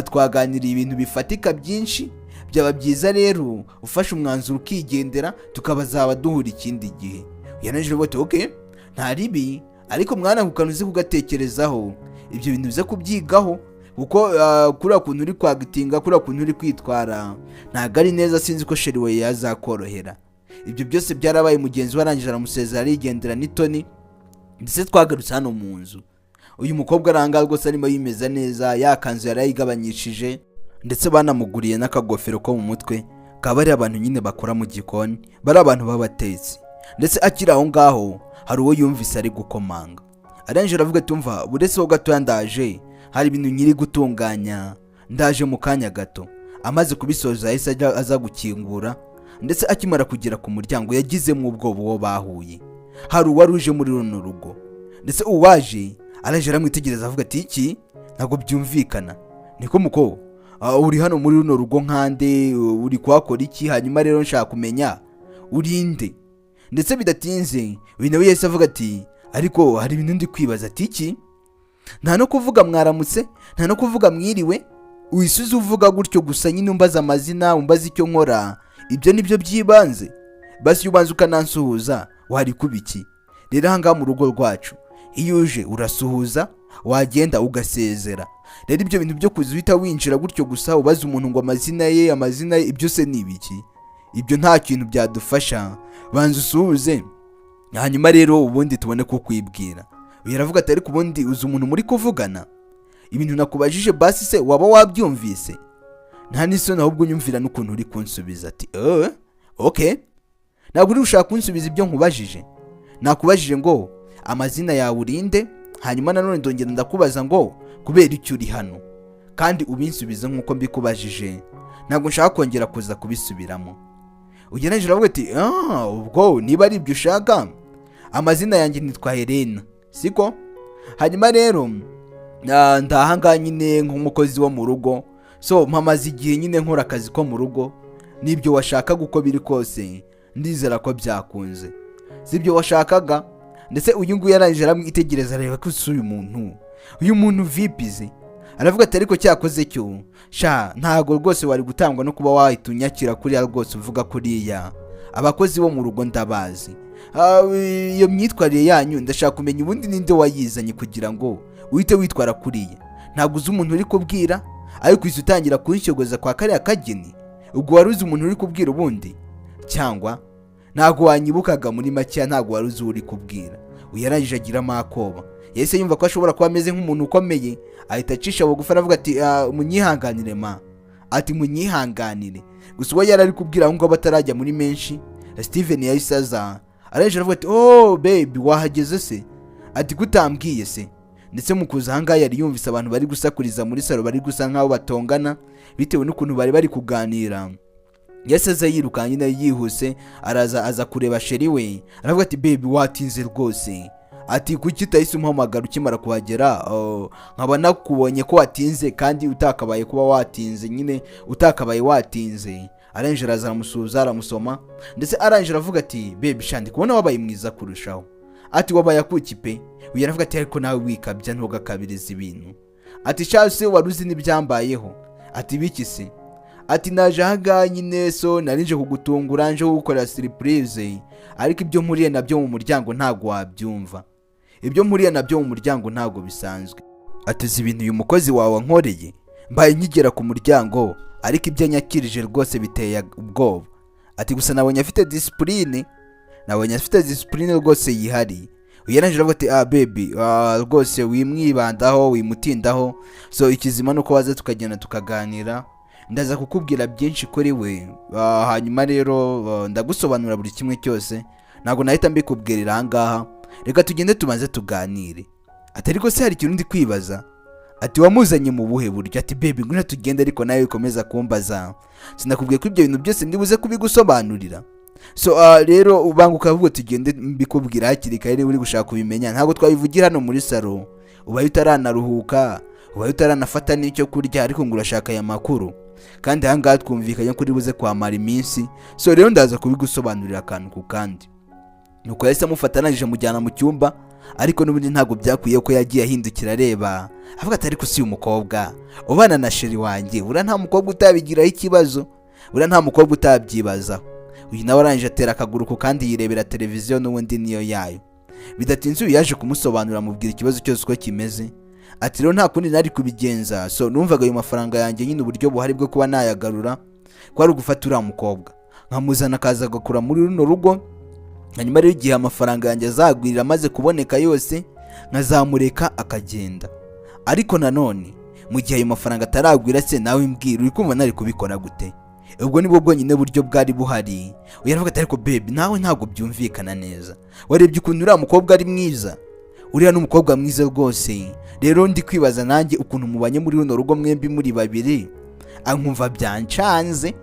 twaganiriye ibintu bifatika byinshi, byaba byiza rero ufashe umwanzuro ukigendera, tukabazaba duhura ikindi gihe. Yanaje bote okay nta ribi, ariko mwana ku kantu uzi kugatekerezaho, ibyo bintu bize kubyigaho, kuko kuriya kuntu uri kwagitinga, kuriya kuntu uri kwitwara ntabwo ari neza, sinzi ko sheri we yazakorohera. Ibyo byose byarabaye, mugenzi we arangije aramusezera arigendera n'itoni. Ndetse twagarutse hano mu nzu, uyu mukobwa aranga rwose arimo yimeza neza, yakanzu yarayigabanyishije ndetse banamuguriye n'akagofero ko mu mutwe. Kaba ari abantu nyine bakora mu gikoni, bari abantu b'abatetsi. Ndetse akiri aho ngaho hari uwo yumvise ari gukomanga, arangije aravuga ati umva buretse ho gato ndaje, hari ibintu nyiri gutunganya, ndaje mu kanya gato. Amaze kubisoza yahise aza gukingura, ndetse akimara kugera ku muryango yagizemo ubwoba uwo bahuye. Hari uwari uje muri runo rugo, ndetse uwaje arangije aramwitegereza avuga ati iki ntabwo byumvikana, niko muko uri hano muri runo rugo nkande, uri kuhakora iki? Hanyuma rero nshaka kumenya urinde. Ndetse bidatinze uyu nawe yahise avuga ati ariko hari ibintu ndi kwibaza. Ati iki? Nta no kuvuga mwaramutse, nta no kuvuga mwiriwe, wisuze uvuga gutyo gusa nyine umbaza amazina, umbaza icyo nkora, ibyo nibyo byibanze. Basi iyo ubanza ukanansuhuza wari kubiki? Rero ahangaha mu rugo rwacu iyo uje urasuhuza, wagenda ugasezera. Rero ibyo bintu byo kuza uhita winjira gutyo gusa ubaza umuntu ngo amazina ye, ibyo se ni ibiki? Ibyo nta kintu byadufasha, banza usuhuze hanyuma rero ubundi tubone kukwibwira. Yaravuga ati ariko ubundi uzi umuntu muri kuvugana, ibintu nakubajije basi se waba wabyumvise? Nta n'isoni ahubwo unyumvira n'ukuntu uri kunsubiza. Ati okay, ntabwo uri ushaka kunsubiza ibyo nkubajije. Nakubajije ngo amazina yawe urinde, hanyuma nanone ndongera ndakubaza ngo kubera icyo uri hano, kandi ubinsubize nk'uko mbikubajije, ntabwo nshaka kongera kuza kubisubiramo. Ugeneje uravuga ati ubwo niba ari ibyo ushaka, amazina yanjye nitwa Helena, siko? Hanyuma rero ndahangaha nyine nk'umukozi wo mu rugo, so mpamaze igihe nyine nkora akazi ko mu rugo. Nibyo washakaga uko biri kose, ndizera ko byakunze. Sibyo washakaga? Ndetse uyu nguyu yarangije aramwitegereza areba ko uyu muntu vipize. Aravuga ati ariko cyakoze cyo ntago rwose wari gutangwa no kuba wahita unyakira kuriya rwose uvuga kuriya. Abakozi bo mu rugo ndabazi, iyo myitwarire yanyu ndashaka kumenya ubundi ninde wayizanye kugira ngo uhite witwara kuriya. Ntabwo uzi umuntu uri kubwira, ariko uhise utangira kunshogoza kwa kariya kageni. Ubwo wari uzi umuntu uri kubwira ubundi, cyangwa ntabwo wanyibukaga? Muri make ntabwo wari uzi uri kubwira. Uyarangije agira amakoba, yahise yumva ko ashobora kuba ameze nk'umuntu ukomeye, ahita acisha bugufi aravuga ati munyihanganire ma. Ati munyihanganire. Gusa uwo yari ari kubwira aho ngo batarajya muri menshi, Steven yahise aza arangije aravuga ati baby wahageze se? Ati kutambwiye se? Ndetse mu kuza ahangaha yari yumvise abantu bari gusakuriza muri salo, bari gusa nkaho batongana bitewe n'ukuntu bari kuganira. Yahise aza yiruka nyine yihuse, aza kureba sheri we, aravuga ati baby watinze rwose. Ati kuki utahise umuhamagara ukimara kuhagera? Nkaba nakubonye ko watinze kandi utakabaye kuba watinze, nyine utakabaye watinze. Arangije araza aramusuhuza aramusoma, ndetse arangije aravuga ati baby shandi kubona wabaye mwiza kurushaho. Ati wabaye akuki pe? Uyu aravuga ati ariko nawe wikabya ntugakabiriza ibintu. Ati cyase waruzi n'ibyambayeho? Ati biki se? Ati naje ahangaha nyine so narinje kugutungura, nje gukora surprise, ariko ibyo mpuriye nabyo mu muryango ntabwo wabyumva. Ibyo mpuriye nabyo mu muryango ntabwo bisanzwe. Ati ibintu uyu mukozi wawe nkoreye, mbaye nkigera ku muryango, ariko ibyo nyakirije rwose biteye ubwoba. Ati gusa nabonye afite discipline rwose yihari. Uyarangije aravuga ati baby rwose wimwibandaho, wimutindaho, so ikizima nuko waza tukagenda tukaganira, ndaza kukubwira byinshi kuri we, hanyuma rero ndagusobanura buri kimwe cyose, ntabwo nahita mbikubwirira ahangaha, reka tugende tumaze tuganire. Ati ariko se hari ikintu ndi kwibaza. Ati wamuzanye mu buhe buryo? Ati baby ngwino tugende, ariko nawe ukomeza kumbaza, sinakubwiye ko ibyo bintu byose ndibuze kubigusobanurira. So rero ubanguka vuga tugende mbikubwira hakiri kare, uri gushaka kubimenya ntabwo twabivugira hano muri salo. Ubaye utaranaruhuka, ubaye utaranafata n'icyo kurya, ariko ngo urashaka aya makuru, kandi ahangaha twumvikanye ko uri buze kwamara iminsi. So rero ndaza kubigusobanurira akantu ku kandi. Nuko yahise amufata arangije mujyana mu cyumba, ariko n'ubundi ntabwo byakwiye ko yagiye ahindukira areba, avuga ati ariko si umukobwa ubana na sheri wanjye, ura nta mukobwa utabigiraho ikibazo, ura nta mukobwa utabyibazaho. Uyu nawe arangije atera akaguru ku kandi yirebera televiziyo, n'ubundi niyo yayo. Bidatinze uyu yaje kumusobanurira, amubwira ikibazo cyose uko kimeze, ati rero nta kundi nari kubigenza, so numvaga ayo mafaranga yanjye nyine uburyo buhari bwo kuba nayagarura kwari ugufata uriya mukobwa nkamuzana akaza agakura muri runo rugo, hanyuma rero igihe amafaranga yanjye azagwirira amaze kuboneka yose nkazamureka akagenda. Ariko nanone mu gihe ayo mafaranga ataragwira se nawe mbwira uri kumva nari kubikora gute? Ubwo nibwo bwonyine buryo bwari buhari. Uyaravuga ati ariko baby nawe ntago byumvikana neza, warebye ukuntu uriya mukobwa ari mwiza, uriya n'umukobwa mwiza rwose, rero ndi kwibaza nanjye ukuntu mubanye muri runo rugo mwembi muri babiri, ankumva byancanze,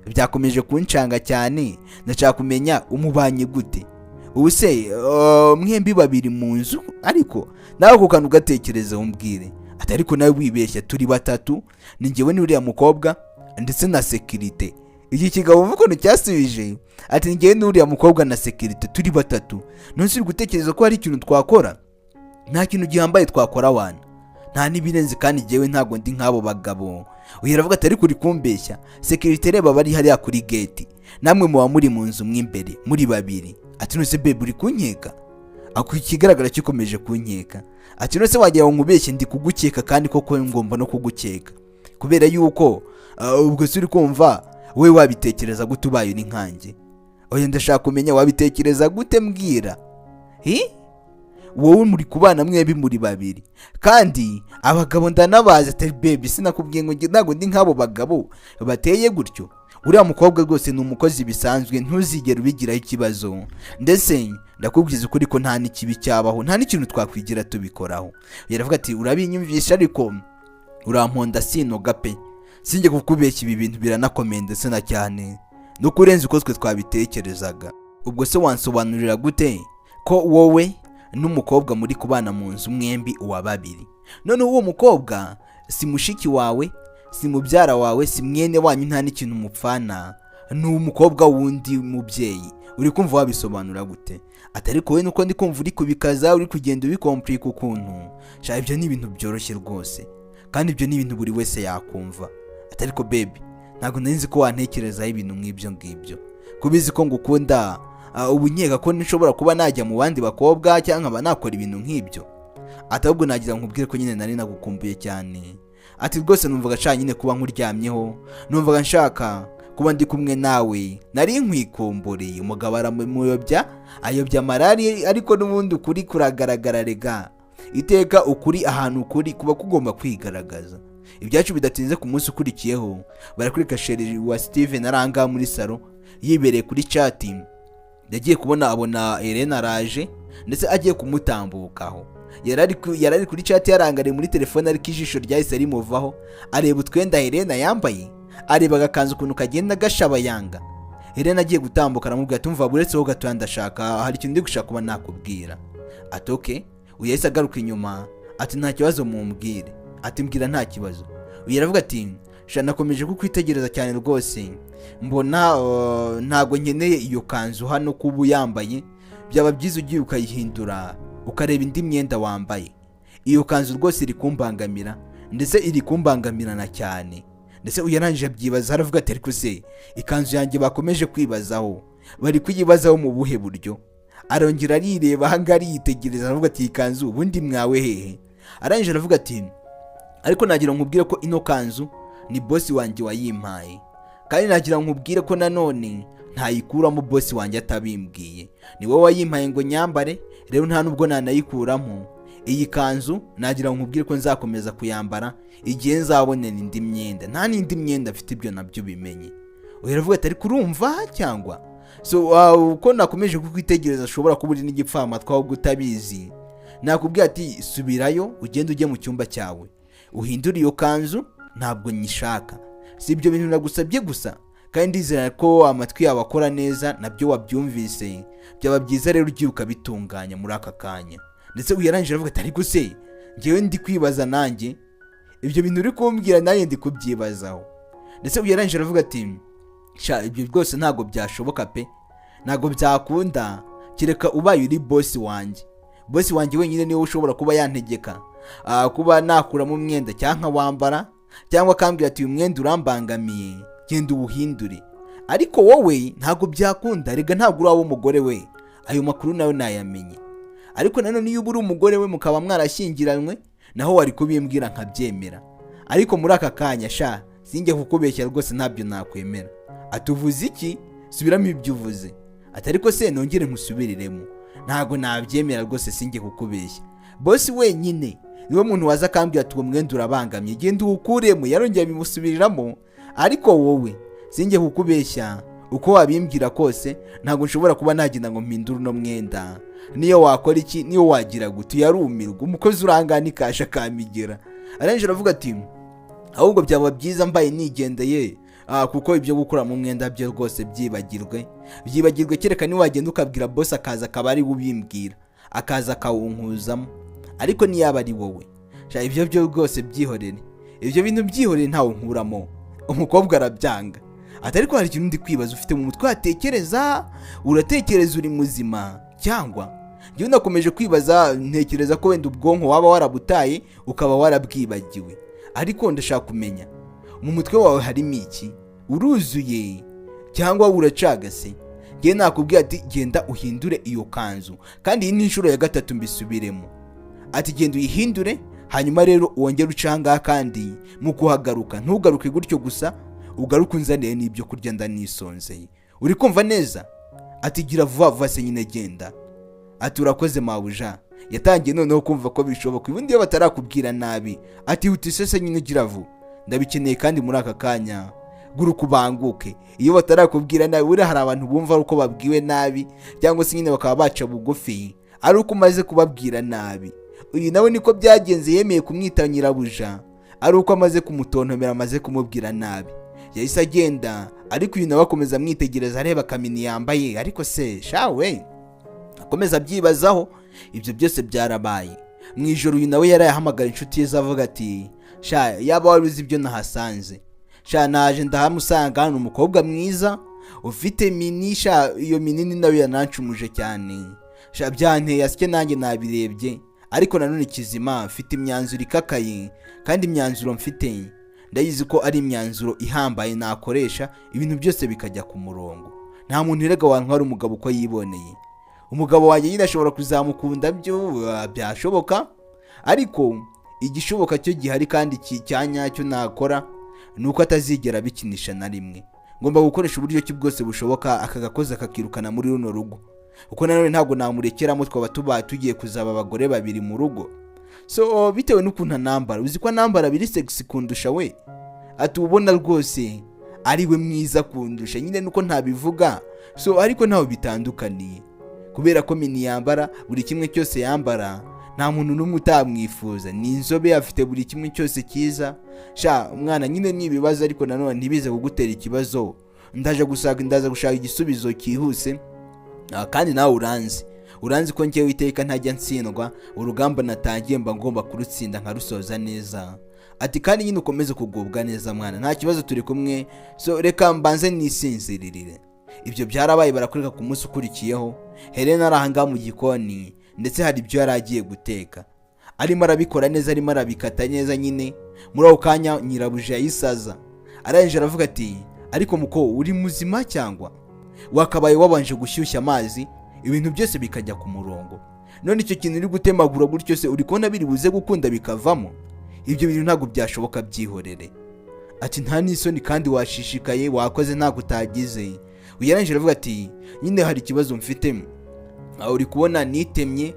byakomeje kuncanga cyane, ndashaka kumenya umubanye gute. Ubu se mwembi babiri mu nzu, ariko nawe ku kantu gatekereza umbwire ati ariko nawe wibeshya turi batatu, ni njyewe n'uriya mukobwa ndetse na security. Iki kigabo uvuga cyasubije ati njyewe n'uriya mukobwa na security turi batatu, none uri gutekereza ko hari ikintu twakora? Nta kintu gihambaye twakora wana, nta nibirenze, kandi njyewe ntago ndi nk'abo bagabo. Uyaravuga ati ariko uri kumbeshya, security reba bari hariya kuri gate, namwe muba muri mu nzu mw'imbere muri babiri. Ati nose babe uri kunkeka? Ako ikigaragara kikomeje kunkeka. Ati nose wagira ngo nkubeshye ndi kugukeka, kandi koko ngomba no kugukeka kubera yuko ubwo suri kumva we wabitekereza gute ubaye ni nkanjye? Oya ndashaka kumenya wabitekereza gute mbwira. Wowe muri kubana mwembi muri babiri, kandi abagabo ndanabaza. Ati baby sinakubwiye ngo ntago ndi nk'abo bagabo bateye gutyo. Uriya mukobwa rwose ni umukozi bisanzwe, ntuzigera ubigiraho ikibazo, ndetse ndakubwiza ukuri ko nta n'ikibi cyabaho, nta n'ikintu twakwigira tubikoraho. Yaravuga ati urabinyumvisha ariko uramponda sinoga pe, sinjye kukubeshya, ibi bintu biranakomeye ndetse na cyane no kurenza uko twe twabitekerezaga. Ubwo se wansobanurira gute ko wowe n'umukobwa muri kubana mu nzu mwembi uwa babiri, none uwo mukobwa si mushiki wawe, si mubyara wawe, si mwene wanyu, nta n'ikintu mupfana, ni umukobwa wundi mubyeyi? Uri kumva wabisobanura gute? Atari ko we nuko ndi kumva uri kubikaza, uri kugenda ubikomplika ukuntu. Sha ibyo ni ibintu byoroshye rwose, kandi ibyo ni ibintu buri wese yakumva. Atari ko baby ntago nari nzi ko wantekerezaho ibintu nk'ibyo ngibyo, kubizi ko ngukunda. Ubu nkeka ko nishobora kuba najya mu bandi bakobwa cyangwa nkaba nakora ibintu nk'ibyo. Atabwo nagira nkubwire ko nyine nari nagukumbuye cyane. Ati rwose numvaga nshaka nyine kuba nkuryamyeho, numvaga nshaka kuba ndi kumwe nawe, nari nkwikomboreye. Umugabo aramuyobya, ayobya marari, ariko n'ubundi ukuri kuragaragara rega. Iteka ukuri ahantu ukuri kuba kugomba kwigaragaza. Ibyacu bidatinze ku munsi ukurikiyeho barakurika sheri wa Steven aranga muri salo yibereye kuri chat. Yagiye kubona abona Helena araje, ndetse agiye kumutambukaho. Yarari kuri chat yarangariye muri telefone, ariko ijisho ryahise rimuvaho, areba utwenda Helena yambaye, areba agakanzu ukuntu kagenda gashabayanga. Helena agiye gutambuka aramubwira ati umva buretseho gato, ndashaka hari ikintu ndi gushaka kuba nakubwira. Ati okay. Uyahise agaruka inyuma ati nta kibazo mumbwire. Ati mbwira nta kibazo. Uyaravuga ati sha nakomeje kukwitegereza cyane rwose, mbona ntago nkeneye iyo kanzu hano kubu yambaye, byaba byiza ugiye ukayihindura ukareba indi myenda wambaye. Iyo kanzu rwose iri kumbangamira, ndetse iri kumbangamirana cyane. Ndetse uyarangije byibaza, aravuga ati ariko se ikanzu yanjye bakomeje kwibazaho, bari kuyibazaho mu buhe buryo? Arongera arireba hangari yitegereza, aravuga ati ikanzu ubundi mwawe hehe? Arangije aravuga ati ariko nagira nkubwire ko ino kanzu ni boss wanjye wayimpaye, kandi nagira nkubwire ko nanone ntayikuramo boss wanjye atabimbwiye, ni wowe wayimpaye ngo nyambare, rero nta nubwo nanayikuramo. Iyi kanzu nagira nkubwire ko nzakomeza kuyambara igihe nzabonera indi myenda, nta n'indi myenda afite, ibyo nabyo bimenye. Uravuga ati ariko urumva cyangwa so uko nakomeje kukwitegereza ashobora kuba uri n'igipfamatwa aho gutabizi. Nakubwiye ati subirayo ugende ujye mu cyumba cyawe uhindura iyo kanzu, ntabwo nyishaka. Si ibyo bintu nagusabye gusa, kandi ndizera ko amatwi yawe akora neza, nabyo wabyumvise. Byaba byiza rero ugiye ukabitunganya muri aka kanya. Ndetse uyarangije aravuga ati ariko se njyewe ndi kwibaza nanjye, ibyo bintu uri kumbwira nanjye ndi kubyibazaho. Ndetse uyarangije aravuga ati sha ibyo rwose ntago byashoboka pe, ntago byakunda, kireka ubaye uri boss wanjye. Boss wanjye wenyine niwe ushobora kuba yantegeka kuba nakuramo umwenda cyangwa wambara, cyangwa akambwira ati uyu mwenda urambangamiye genda uwuhindure. Ariko wowe ntago byakunda, rega ntago uri umugore we, ayo makuru nawe nayamenye. Ariko nanone iyo uri umugore we mukaba mwarashyingiranywe, naho wari kubimbwira nkabyemera, ariko muri aka kanya sha sinjye kukubeshya rwose ntabyo nakwemera. Atuvuze iki? Subiramo ibyo uvuze. Ariko se nongere nkusubiriremo, ntago nabyemera rwose sinjye kukubeshya. Bosi wenyine niwe muntu waza akambwira ati uwo mwenda urabangamye genda uwukuremo. Yarongeye bimusubiriramo, ariko wowe sinjye kukubeshya uko wabimbwira kose ntago nshobora kuba nagenda ngo mpindure uno mwenda. Niyo wakora iki, niyo wagira gute, yarumirwa umukozi urangana ikasha kamigera. Arangije aravuga ati ahubwo byaba byiza mbaye nigendeye, kuko ibyo gukora mu mwenda byo rwose byibagirwe kereka ni wagenda ukabwira boss akaza akaba ari ubimbwira, akaza akawunkuzamo. Ariko niyaba ari wowe sha ibyo byo rwose byihorere, ibyo bintu byihorere ntawe nkuramo. Umukobwa arabyanga. Ariko hari ikintu ndi kwibaza ufite mu mutwe uratekereza uri muzima cyangwa? Njyewe nakomeje kwibaza, ntekereza ko wenda ubwonko waba warabutaye ukaba warabwibagiwe. Ariko ndashaka kumenya mu mutwe wawe harimo iki? Uruzuye cyangwa uracagase? Ngiye nakubwiye ati genda uhindure iyo kanzu, kandi iyi ni inshuro ya 3 mbisubiremo. Ati genda uyihindure, hanyuma rero wongere ucanga, kandi mu kuhagaruka ntugaruke gutyo gusa, ugaruke unzaniye n'ibyo kurya ndanisonzeye. Uri kumva neza? Ati gira vuba vuba se nyine genda. Ati urakoze mabuja. Yatangiye noneho kumva ko bishoboka ubundi iyo batarakubwira nabi. Ati utisese nyine gira vuba, ndabikeneye kandi muri aka kanya guru kubanguke. Iyo batarakubwira nabi uri hari abantu bumva uko babwiwe nabi, cyangwa se nyine bakaba baca bugufi ari uko umaze kubabwira nabi. Uyu nawe niko byagenze, yemeye kumwita nyirabuja ari uko amaze kumutontomera, amaze kumubwira nabi. Yahise agenda, ariko uyu nawe akomeza amwitegereza areba kamini yambaye. Ariko se shawe akomeza abyibazaho. Ibyo byose byarabaye mu ijoro. Uyu nawe yarahamagara inshuti ye avuga ati sha yaba wari uzi ibyo nahasanze, sha naje ndahamusanga hano umukobwa mwiza ufite mini, sha iyo minini nawe yanancumuje cyane, sha byanteye asike nanjye nabirebye. Ariko nanone kizima mfite imyanzuro ikakaye, kandi imyanzuro mfite ndayizi ko ari imyanzuro ihambaye nakoresha ibintu byose bikajya ku murongo. Nta muntu erega wantwara umugabo uko yiboneye. Umugabo wanjye nyine ashobora kuzamukunda byo byashoboka, ariko igishoboka cyo gihari kandi cyanyacyo nakora nuko atazigera bikinisha na rimwe. Ngomba gukoresha uburyo cyo bwose bushoboka akagakoza akakirukana muri runo rugo, uko nanone ntago namurekeramo twaba tugiye kuzaba abagore babiri mu rugo. So bitewe n'ukuntu anambara, uzi ko anambara biri sexy kundusha we. Ati ubona rwose ari we mwiza kundusha, nyine nuko ntabivuga. So ariko ntaho bitandukaniye, kubera ko mini yambara buri kimwe cyose yambara, nta muntu n'umwe utamwifuza. Ni inzobe, afite buri kimwe cyose cyiza. Sha umwana nyine nibibaza, ariko nanone ntibize kugutera ikibazo. Ndaza gushaka igisubizo cyihuse, kandi nawe uranzi ko njyewe iteka ntajya ntsindwa. Urugamba natangiye mba ngomba kurutsinda nkarusoza neza. Ati kandi nyine ukomeze kugubwa neza mwana, nta kibazo turi kumwe. So reka mbanze nisinziririre. Ibyo byarabaye, barakureka ku munsi ukurikiyeho. Helena arahanga mu gikoni, ndetse hari ibyo yaragiye guteka. Arimo arabikora neza, arimo arabikata neza nyine. Muri ako kanya nyirabuja yisaza, arangije aravuga ati ariko muko uri muzima cyangwa wakabaye wabanje gushyushya amazi ibintu byose bikajya ku murongo? None icyo kintu uri gutemagura gutyo se uri kubona biri buze gukunda bikavamo? Ibyo bintu ntabwo byashoboka, byihorere. Ati nta n'isoni kandi washishikaye, wakoze ntabwo utagize. Uyarangije aravuga ati nyine hari ikibazo mfitemo, uri kubona nitemye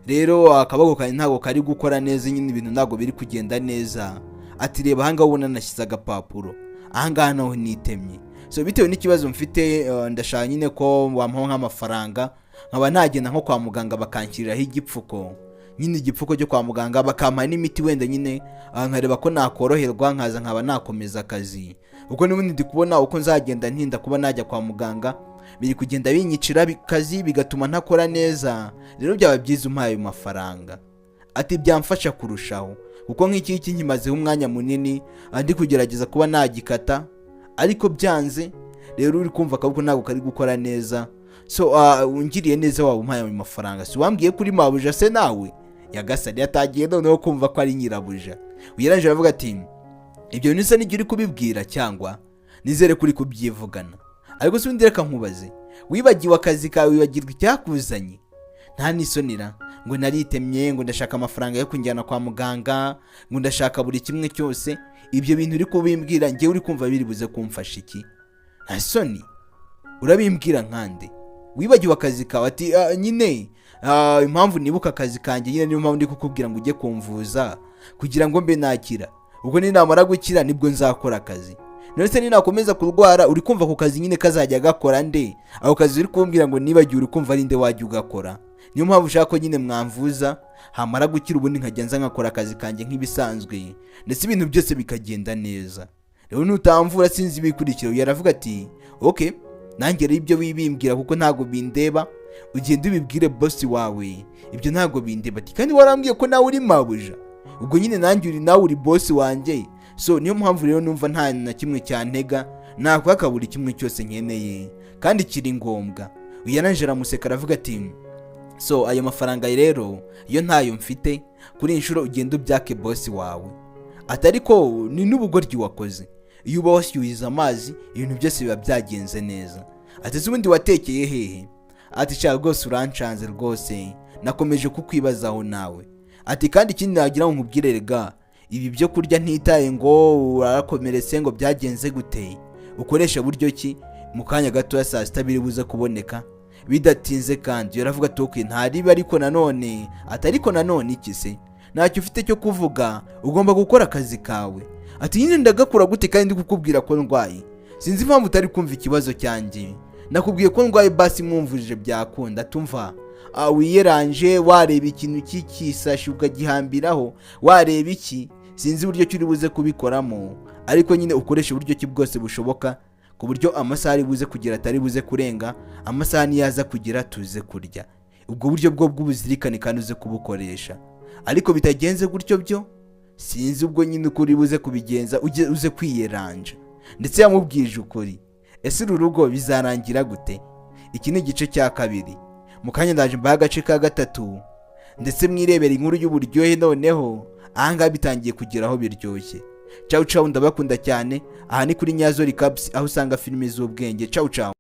rero akaboko kanjye ntabwo kari gukora neza, nyine ibintu ntabwo biri kugenda neza. Ati reba ahangaha ubona nashyize agapapuro, ahangaha naho nitemye. So bitewe n'ikibazo mfite, ndashaka nyine ko wampaho nk'amafaranga nkaba nagenda nko kwa muganga bakanshyiriraho igipfuko, nyine igipfuko cyo kwa muganga, bakampa n'imiti wenda nyine nkareba ko nakoroherwa nkaza nkaba nakomeza akazi. Uko n'ubundi ndi kubona uko nzagenda ntinda kuba najya kwa muganga biri kugenda binyicira akazi, bigatuma ntakora neza. Rero byaba byiza umpaye ayo mafaranga. Ati byamfasha kurushaho, kuko nk'iki nkimazeho umwanya munini ndi kugerageza kuba nagikata, ariko byanze. Rero uri kumva akaboko ntabwo kari gukora neza. So ungiriye neza waba umpaye ayo mafaranga. Si wambwiye kuri mabuja se nawe? Yagasari yatagiye noneho kumva ko ari nyirabuja. Uyaranje aravuga ati ibyo nisa n'igihe uri kubibwira cyangwa nizere kuri kubyivugana. Ariko se undi reka nkubaze, wibagiwe akazi kawe, wibagirwa icyakuzanye? Nta nisonira ngo naritemye, ngo ndashaka amafaranga yo kunjyana kwa muganga, ngo ndashaka buri kimwe cyose. Ibyo bintu uri kubimbwira njye uri kumva biri buze kumfasha iki? Nta soni urabimbwira nkande? Wibagiwe akazi kawe? Ati nyine impamvu nibuka akazi kanjye nyine niyo mpamvu ndi kukubwira ngo ujye kumvuza kugira ngo mbe nakira, ubwo ninamara gukira nibwo nzakora akazi. None se ninakomeza kurwara uri kumva ku kazi nyine kazajya gakora nde? Ako kazi uri kumbwira ngo nibagiwe uri kumva ari nde wajya ugakora? Niyo mpamvu ushaka ko nyine mwamvuza hamara gukira ubundi nkajya nza nkakora akazi kanjye nk'ibisanzwe ndetse ibintu byose bikagenda neza. Rero nutamvura sinzi ibikurikira. Yaravuga ati okay, nanjye rero ibyo wibimbwira kuko ntago bindeba, ugende ubibwire boss wawe, ibyo ntago bindeba. Ati kandi warambwiye ko nawe uri mabuja, ubwo nyine nanjye uri nawe uri boss wanjye. So niyo mpamvu rero numva nta na kimwe cyantega, nakwaka buri kimwe cyose nkeneye kandi kiri ngombwa. Uyananje aramuseka aravuga ati so ayo mafaranga rero iyo ntayo mfite, kuri inshuro ugenda ubyake boss wawe. Atari ko ni n'ubugoryi wakoze, iyo uba washyuhiza amazi ibintu byose biba byagenze neza. Ati ubundi watekeye hehe? Ati cyangwa rwose urancanze rwose, nakomeje kukwibazaho nawe. Ati kandi ikindi nagira ngo nkubwire rega, ibi byo kurya ntitaye ngo urakomeretse ngo byagenze gute, ukoresha buryo ki mu kanya gato ya saa sita biri buze kuboneka bidatinze. Kandi yaravuga ati okay ntariba, ariko nanone atariko nanone iki se, ntacyo ufite cyo kuvuga, ugomba gukora akazi kawe. Ati nyine ndagakura gute kandi ndi kukubwira ko ndwaye? Sinzi impamvu utari kumva ikibazo cyanjye, nakubwiye ko ndwaye basi mwumvuje byakunda. Tumva wiyeranje wareba ikintu cy'ikisashi ukagihambiraho, wareba iki sinzi uburyo cyuri buze kubikoramo, ariko nyine ukoresha uburyo ki bwose bushoboka ku buryo amasaha ari buze kugira atari buze kurenga, amasaha niyaza kugira tuze kurya. Ubwo buryo bwo bw'ubuzirikane kandi uze kubukoresha, ariko bitagenze gutyo byo sinzi ubwo nyine uko uri buze kubigenza, uze kwiyeranja. Ndetse yamubwije ukuri. Ese uru rugo bizarangira gute? Iki ni igice cya kabiri. Mu kanya ndaje mbaye agace ka gatatu ndetse mwirebera inkuru y'uburyohe. Noneho ahangaha bitangiye kugira aho biryoshye. Ciao ciao, ndabakunda cyane. Aha ni kuri Nyazo Recaps aho usanga filime z'ubwenge. Ciao ciao.